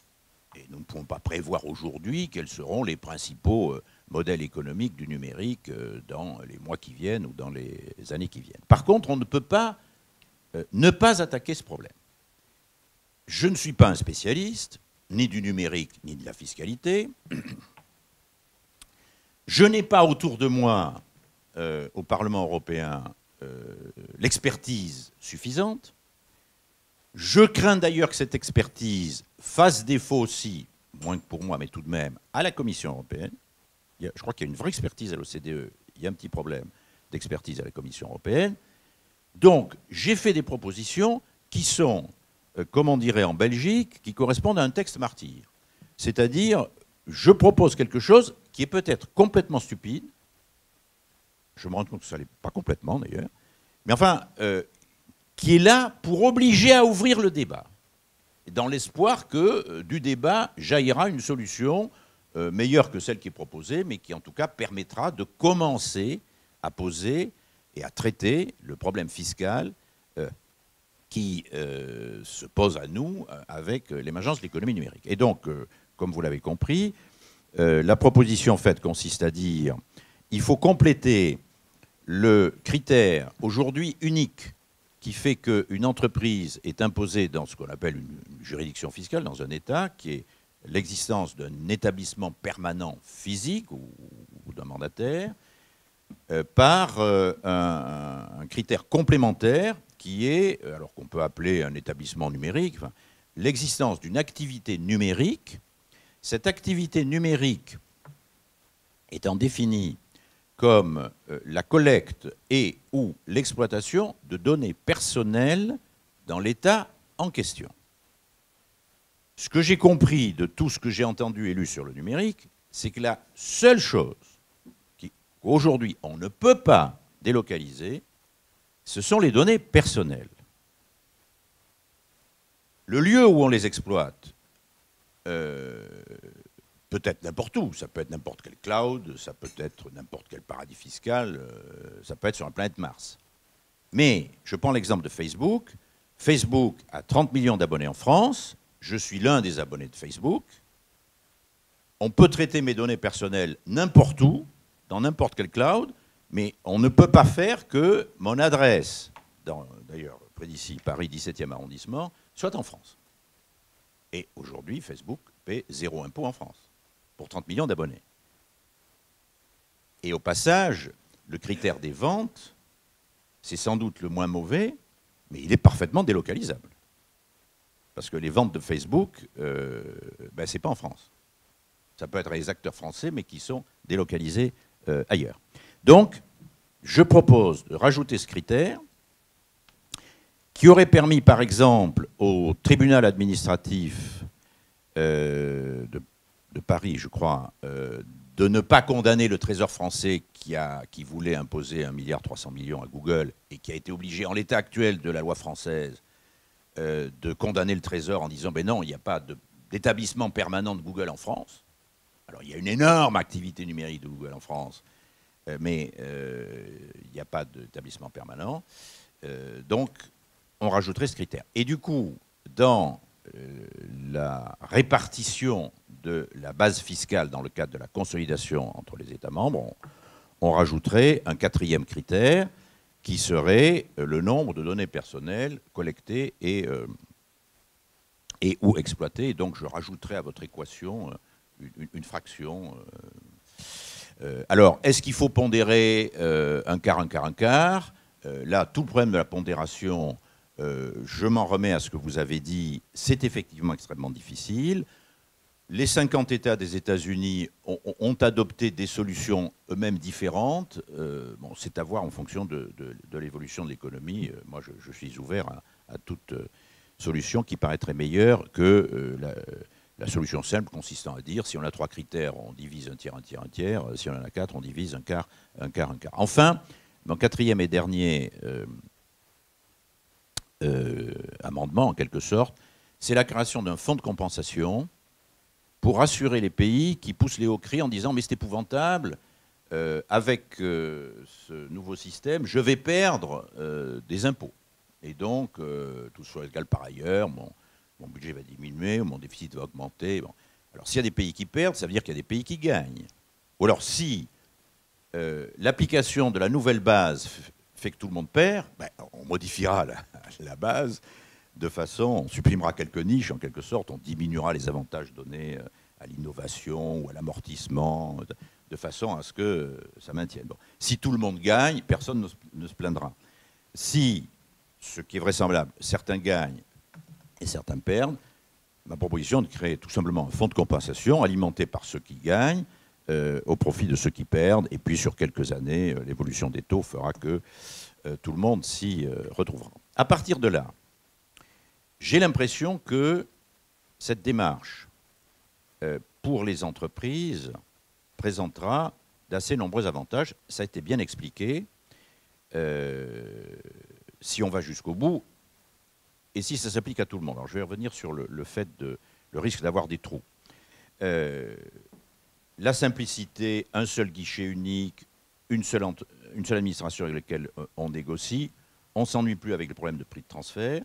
Speaker 6: Et nous ne pouvons pas prévoir aujourd'hui quels seront les principaux modèles économiques du numérique dans les mois qui viennent ou dans les années qui viennent. Par contre, on ne peut pas ne pas attaquer ce problème. Je ne suis pas un spécialiste, ni du numérique, ni de la fiscalité. Je n'ai pas autour de moi, au Parlement européen, l'expertise suffisante. Je crains d'ailleurs que cette expertise fasse défaut aussi, moins que pour moi, mais tout de même, à la Commission européenne. Je crois qu'il y a une vraie expertise à l'OCDE. Il y a un petit problème d'expertise à la Commission européenne. Donc, j'ai fait des propositions qui sont, comme on dirait en Belgique, qui correspondent à un texte martyr. C'est-à-dire, je propose quelque chose qui est peut-être complètement stupide. Je me rends compte que ça ne l'est pas complètement, d'ailleurs. Mais enfin, qui est là pour obliger à ouvrir le débat, dans l'espoir que du débat jaillira une solution meilleure que celle qui est proposée, mais qui en tout cas permettra de commencer à poser et à traiter le problème fiscal qui se pose à nous avec l'émergence de l'économie numérique. Et donc, comme vous l'avez compris, la proposition faite consiste à dire il faut compléter le critère aujourd'hui unique qui fait qu'une entreprise est imposée dans ce qu'on appelle une juridiction fiscale, dans un État, qui est l'existence d'un établissement permanent physique ou d'un mandataire, par un critère complémentaire qui est, alors qu'on peut appeler un établissement numérique, enfin, l'existence d'une activité numérique. Cette activité numérique étant définie comme la collecte et ou l'exploitation de données personnelles dans l'État en question. Ce que j'ai compris de tout ce que j'ai entendu et lu sur le numérique, c'est que la seule chose qu'aujourd'hui on ne peut pas délocaliser, ce sont les données personnelles. Le lieu où on les exploite peut peut être n'importe où, ça peut être n'importe quel cloud, ça peut être n'importe quel paradis fiscal, ça peut être sur la planète Mars. Mais je prends l'exemple de Facebook. Facebook a 30 millions d'abonnés en France, je suis l'un des abonnés de Facebook. On peut traiter mes données personnelles n'importe où, dans n'importe quel cloud, mais on ne peut pas faire que mon adresse, d'ailleurs près d'ici, Paris 17e arrondissement, soit en France. Et aujourd'hui, Facebook paie 0 impôt en France, pour 30 millions d'abonnés. Et au passage, le critère des ventes, c'est sans doute le moins mauvais, mais il est parfaitement délocalisable. Parce que les ventes de Facebook, ce n'est pas en France. Ça peut être les acteurs français, mais qui sont délocalisés ailleurs. Donc, je propose de rajouter ce critère qui aurait permis, par exemple, au tribunal administratif de Paris, je crois, de ne pas condamner le Trésor français qui voulait imposer 1,3 milliard à Google et qui a été obligé, en l'état actuel de la loi française, de condamner le Trésor en disant « ben non, il n'y a pas d'établissement permanent de Google en France ». Alors, il y a une énorme activité numérique de Google en France, mais il n'y a pas d'établissement permanent. Donc, on rajouterait ce critère. Et du coup, dans la répartition de la base fiscale dans le cadre de la consolidation entre les États membres, on rajouterait un 4e critère qui serait le nombre de données personnelles collectées et ou exploitées. Et donc, je rajouterais à votre équation une fraction. Alors, est-ce qu'il faut pondérer un quart, un quart, un quart? Là, tout le problème de la pondération, je m'en remets à ce que vous avez dit, c'est effectivement extrêmement difficile. Les 50 États des États-Unis ont adopté des solutions eux-mêmes différentes. Bon, c'est à voir en fonction de l'évolution de l'économie. Moi, je suis ouvert à toute solution qui paraîtrait meilleure que la solution simple consistant à dire si on a 3 critères, on divise un tiers, un tiers, un tiers. Si on en a 4, on divise un quart, un quart, un quart. Enfin, mon 4e et dernier amendement, en quelque sorte, c'est la création d'un fonds de compensation pour rassurer les pays qui poussent les hauts cris en disant « mais c'est épouvantable, avec ce nouveau système, je vais perdre des impôts. Et donc, tout soit égal par ailleurs, mon budget va diminuer, mon déficit va augmenter. » Bon. Alors, s'il y a des pays qui perdent, ça veut dire qu'il y a des pays qui gagnent. Ou alors, si l'application de la nouvelle base fait que tout le monde perd, ben, on modifiera la base de façon, on supprimera quelques niches, en quelque sorte, on diminuera les avantages donnés à l'innovation ou à l'amortissement, de façon à ce que ça maintienne. Bon. Si tout le monde gagne, personne ne se plaindra. Si, ce qui est vraisemblable, certains gagnent et certains perdent, ma proposition est de créer tout simplement un fonds de compensation alimenté par ceux qui gagnent, au profit de ceux qui perdent, et puis sur quelques années, l'évolution des taux fera que tout le monde s'y retrouvera. À partir de là, j'ai l'impression que cette démarche, pour les entreprises, présentera d'assez nombreux avantages. Ça a été bien expliqué, si on va jusqu'au bout, et si ça s'applique à tout le monde. Alors, je vais revenir sur le fait de le risque d'avoir des trous. La simplicité, un seul guichet unique, une seule administration avec laquelle on négocie, on ne s'ennuie plus avec le problème de prix de transfert.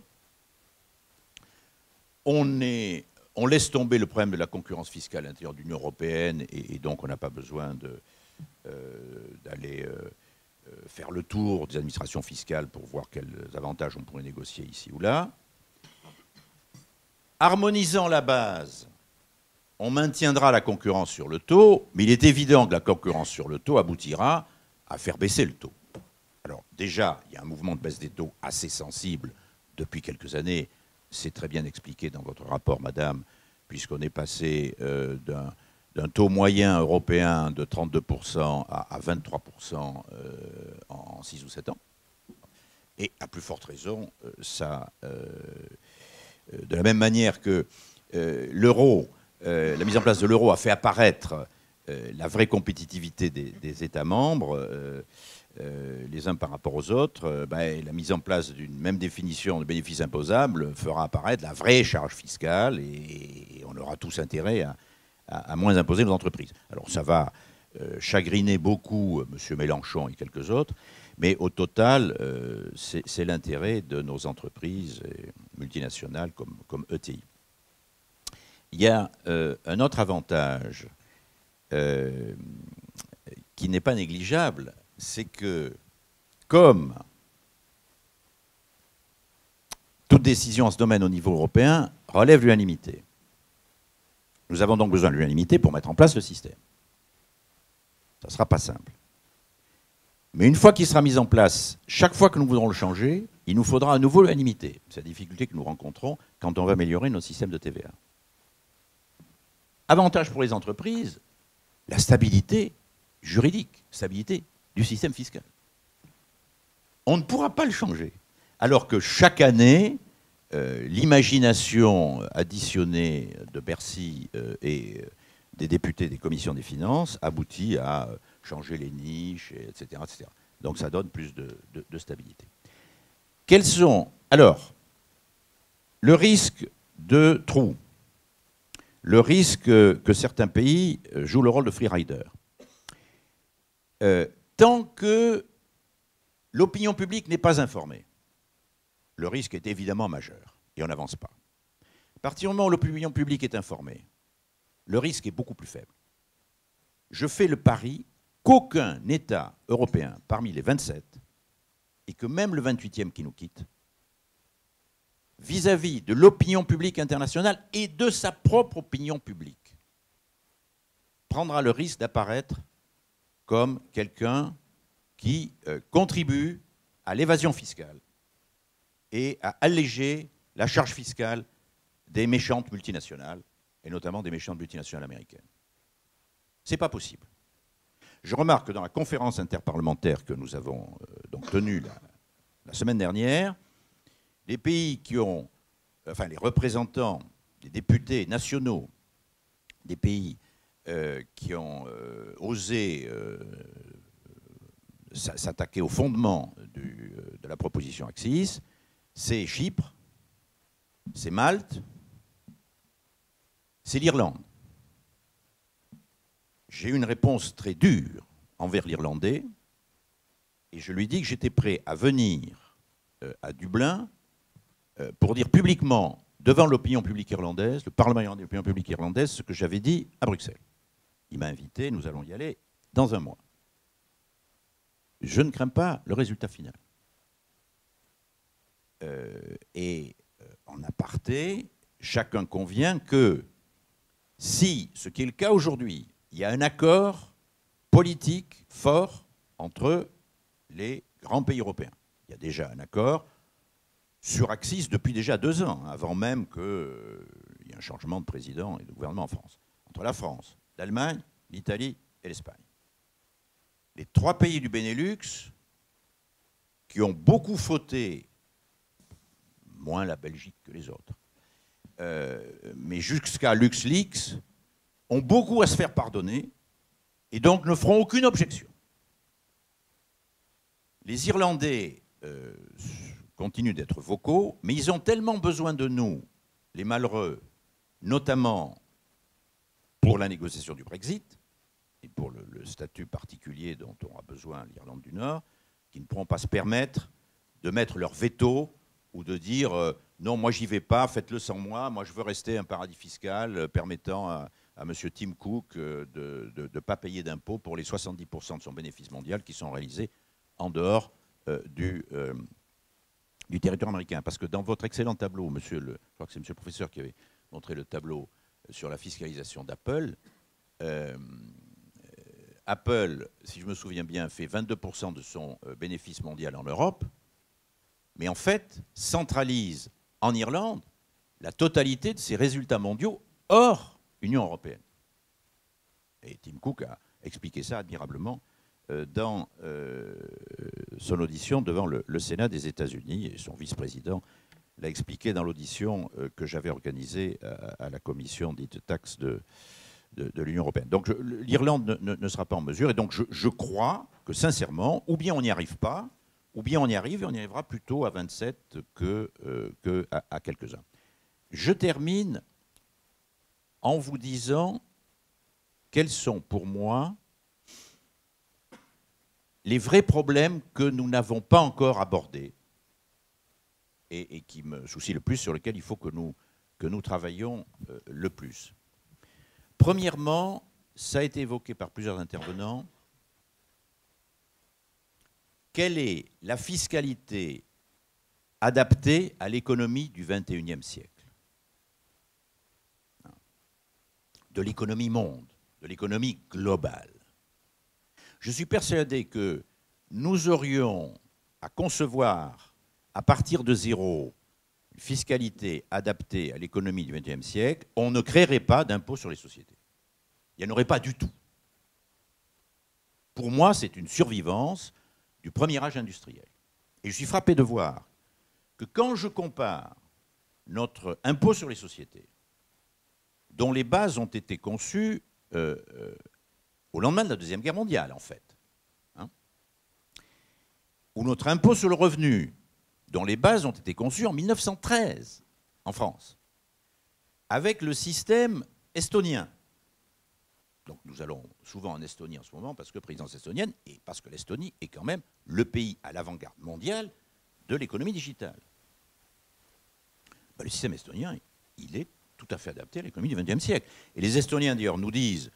Speaker 6: On laisse tomber le problème de la concurrence fiscale à l'intérieur de l'Union européenne et donc on n'a pas besoin d'aller faire le tour des administrations fiscales pour voir quels avantages on pourrait négocier ici ou là. Harmonisant la base, on maintiendra la concurrence sur le taux, mais il est évident que la concurrence sur le taux aboutira à faire baisser le taux. Alors déjà, il y a un mouvement de baisse des taux assez sensible depuis quelques années. C'est très bien expliqué dans votre rapport, madame, puisqu'on est passé d'un taux moyen européen de 32% à 23% en 6 ou 7 ans. Et à plus forte raison, de la même manière que l'euro, la mise en place de l'euro a fait apparaître la vraie compétitivité des États membres, les uns par rapport aux autres, la mise en place d'une même définition de bénéfice imposable fera apparaître la vraie charge fiscale et on aura tous intérêt à moins imposer nos entreprises. Alors ça va chagriner beaucoup M. Mélenchon et quelques autres, mais au total, c'est l'intérêt de nos entreprises multinationales comme ETI. Il y a un autre avantage qui n'est pas négligeable, c'est que comme toute décision en ce domaine au niveau européen relève de l'unanimité, nous avons donc besoin de l'unanimité pour mettre en place le système. Ça ne sera pas simple. Mais une fois qu'il sera mis en place, chaque fois que nous voudrons le changer, il nous faudra à nouveau l'unanimité. C'est la difficulté que nous rencontrons quand on va améliorer notre système de TVA. Avantage pour les entreprises, la stabilité juridique, stabilité du système fiscal. On ne pourra pas le changer. Alors que chaque année, l'imagination additionnée de Bercy et des députés des commissions des finances aboutit à changer les niches, etc., etc. Donc ça donne plus de stabilité. Quels sont, alors, le risque de trou, le risque que certains pays jouent le rôle de free rider. Tant que l'opinion publique n'est pas informée, le risque est évidemment majeur et on n'avance pas. À partir du moment où l'opinion publique est informée, le risque est beaucoup plus faible. Je fais le pari qu'aucun État européen parmi les 27, et que même le 28e qui nous quitte, vis-à-vis de l'opinion publique internationale et de sa propre opinion publique, prendra le risque d'apparaître comme quelqu'un qui contribue à l'évasion fiscale et à alléger la charge fiscale des méchantes multinationales, et notamment des méchantes multinationales américaines. Ce n'est pas possible. Je remarque que dans la conférence interparlementaire que nous avons donc tenue la semaine dernière, les pays qui ont, enfin les représentants, les députés nationaux des pays qui ont osé s'attaquer au fondement de la proposition Axis, c'est Chypre, c'est Malte, c'est l'Irlande. J'ai eu une réponse très dure envers l'Irlandais et je lui dis que j'étais prêt à venir à Dublin pour dire publiquement devant l'opinion publique irlandaise, le Parlement irlandais, l'opinion publique irlandaise, ce que j'avais dit à Bruxelles. Il m'a invité, nous allons y aller dans un mois. Je ne crains pas le résultat final. En aparté, chacun convient que si, ce qui est le cas aujourd'hui, il y a un accord politique fort entre les grands pays européens. Il y a déjà un accord sur Axis depuis déjà 2 ans, avant même qu'il y ait un changement de président et de gouvernement en France. Entre la France, l'Allemagne, l'Italie et l'Espagne. Les 3 pays du Benelux qui ont beaucoup fauté, moins la Belgique que les autres, mais jusqu'à LuxLeaks, ont beaucoup à se faire pardonner et donc ne feront aucune objection. Les Irlandais continuent d'être vocaux, mais ils ont tellement besoin de nous, les malheureux, notamment pour la négociation du Brexit et pour le statut particulier dont aura besoin l'Irlande du Nord, qu'ils ne pourront pas se permettre de mettre leur veto ou de dire non, moi j'y vais pas, faites-le sans moi je veux rester un paradis fiscal permettant à M. Tim Cook de ne pas payer d'impôts pour les 70% de son bénéfice mondial qui sont réalisés en dehors du territoire américain. Parce que dans votre excellent tableau, je crois que c'est monsieur le professeur qui avait montré le tableau sur la fiscalisation d'Apple, Apple, si je me souviens bien, fait 22% de son bénéfice mondial en Europe, mais en fait centralise en Irlande la totalité de ses résultats mondiaux hors Union européenne. Et Tim Cook a expliqué ça admirablement dans son audition devant le Sénat des États-Unis, et son vice-président l'a expliqué dans l'audition que j'avais organisée à la commission dite taxe de l'Union européenne. Donc l'Irlande ne sera pas en mesure, et donc je crois que sincèrement, ou bien on n'y arrive pas, ou bien on y arrive, et on y arrivera plutôt à 27 qu'à quelques-uns. Je termine en vous disant quels sont pour moi les vrais problèmes que nous n'avons pas encore abordés et qui me soucient le plus, sur lesquels il faut que nous travaillions le plus. Premièrement, ça a été évoqué par plusieurs intervenants, quelle est la fiscalité adaptée à l'économie du XXIe siècle? De l'économie monde, de l'économie globale. Je suis persuadé que nous aurions à concevoir, à partir de zéro, une fiscalité adaptée à l'économie du XXe siècle, on ne créerait pas d'impôt sur les sociétés. Il n'y en aurait pas du tout. Pour moi, c'est une survivance du premier âge industriel. Et je suis frappé de voir que quand je compare notre impôt sur les sociétés, dont les bases ont été conçues au lendemain de la Deuxième Guerre mondiale, en fait, hein, ou notre impôt sur le revenu, dont les bases ont été conçues en 1913, en France, avec le système estonien. Donc nous allons souvent en Estonie en ce moment, parce que présidence estonienne, et parce que l'Estonie est quand même le pays à l'avant-garde mondiale de l'économie digitale. Ben, le système estonien, il est tout à fait adapté à l'économie du XXe siècle. Et les Estoniens, d'ailleurs, nous disent,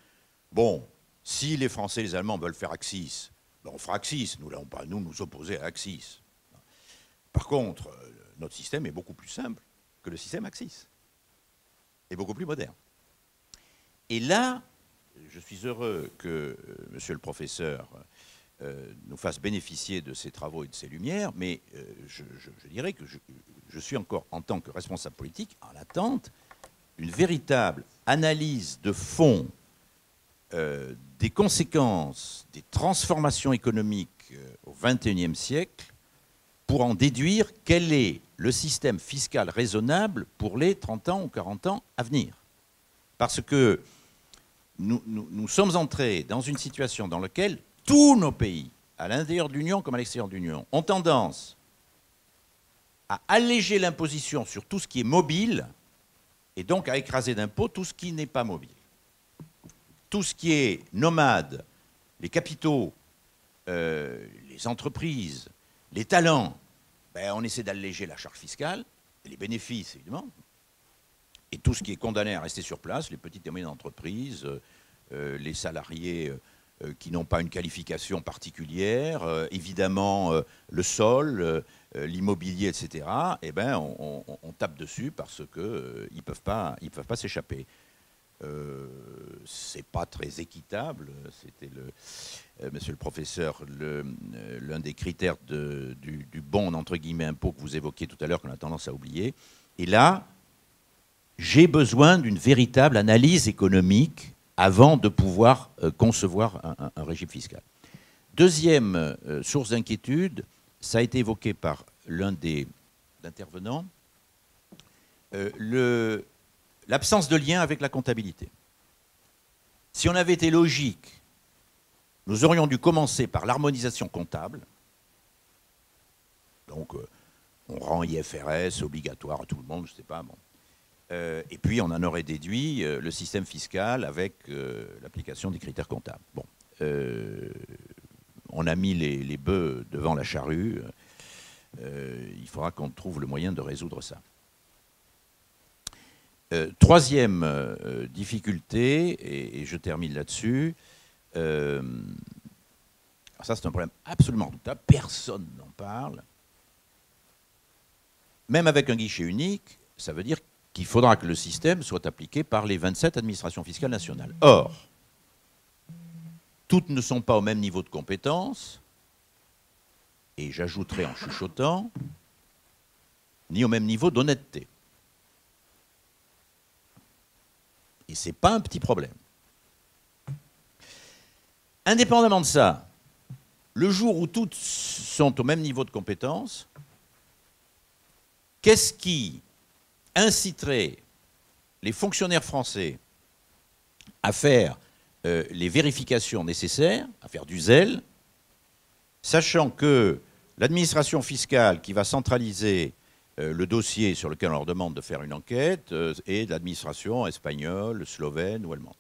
Speaker 6: bon, si les Français et les Allemands veulent faire Axis, ben on fera Axis, nous n'allons pas nous opposer à Axis. Par contre, notre système est beaucoup plus simple que le système Axis, et beaucoup plus moderne. Et là, je suis heureux que monsieur le professeur nous fasse bénéficier de ses travaux et de ses lumières, mais je dirais que je suis encore, en tant que responsable politique, en attente d'une véritable analyse de fond des conséquences des transformations économiques au XXIe siècle pour en déduire quel est le système fiscal raisonnable pour les 30 ans ou 40 ans à venir. Parce que nous sommes entrés dans une situation dans laquelle tous nos pays, à l'intérieur de l'Union comme à l'extérieur de l'Union, ont tendance à alléger l'imposition sur tout ce qui est mobile et donc à écraser d'impôts tout ce qui n'est pas mobile. Tout ce qui est nomade, les capitaux, les entreprises, les talents, ben on essaie d'alléger la charge fiscale, et les bénéfices évidemment, et tout ce qui est condamné à rester sur place, les petites et moyennes entreprises, les salariés qui n'ont pas une qualification particulière, évidemment le sol, l'immobilier, etc., eh ben, on tape dessus parce qu'ils ne peuvent pas s'échapper. C'est pas très équitable. C'était monsieur le professeur, l'un des critères du bon entre guillemets impôt que vous évoquiez tout à l'heure, qu'on a tendance à oublier. Et là, j'ai besoin d'une véritable analyse économique avant de pouvoir concevoir un régime fiscal. Deuxième source d'inquiétude, ça a été évoqué par l'un des intervenants, l'absence de lien avec la comptabilité. Si on avait été logique, nous aurions dû commencer par l'harmonisation comptable. Donc, on rend IFRS obligatoire à tout le monde, je ne sais pas. Bon. Et puis, on en aurait déduit le système fiscal avec l'application des critères comptables. Bon. On a mis les bœufs devant la charrue. Il faudra qu'on trouve le moyen de résoudre ça. Troisième difficulté, et je termine là-dessus, ça c'est un problème absolument redoutable, personne n'en parle. Même avec un guichet unique, ça veut dire qu'il faudra que le système soit appliqué par les 27 administrations fiscales nationales. Or, toutes ne sont pas au même niveau de compétence, et j'ajouterai en chuchotant, ni au même niveau d'honnêteté. Et ce n'est pas un petit problème. Indépendamment de ça, le jour où toutes sont au même niveau de compétence, qu'est-ce qui inciterait les fonctionnaires français à faire les vérifications nécessaires, à faire du zèle, sachant que l'administration fiscale qui va centraliser le dossier sur lequel on leur demande de faire une enquête est l'administration espagnole, slovène ou allemande.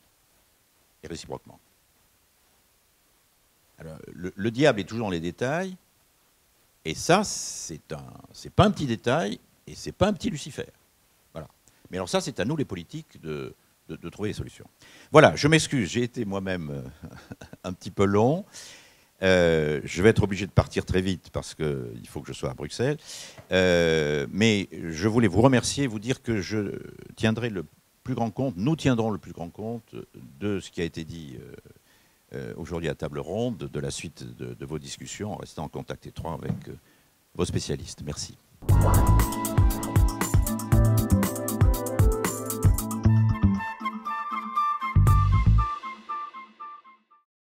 Speaker 6: et réciproquement. Alors, le diable est toujours dans les détails, et ça, c'est pas un petit détail, et c'est pas un petit Lucifer. Voilà. Mais alors ça, c'est à nous, les politiques, de trouver des solutions. Voilà, je m'excuse, j'ai été moi-même un petit peu long. Je vais être obligé de partir très vite parce qu'il faut que je sois à Bruxelles. Mais je voulais vous remercier et vous dire que je tiendrai le plus grand compte, nous tiendrons le plus grand compte de ce qui a été dit aujourd'hui à table ronde, de la suite de vos discussions, en restant en contact étroit avec vos spécialistes. Merci.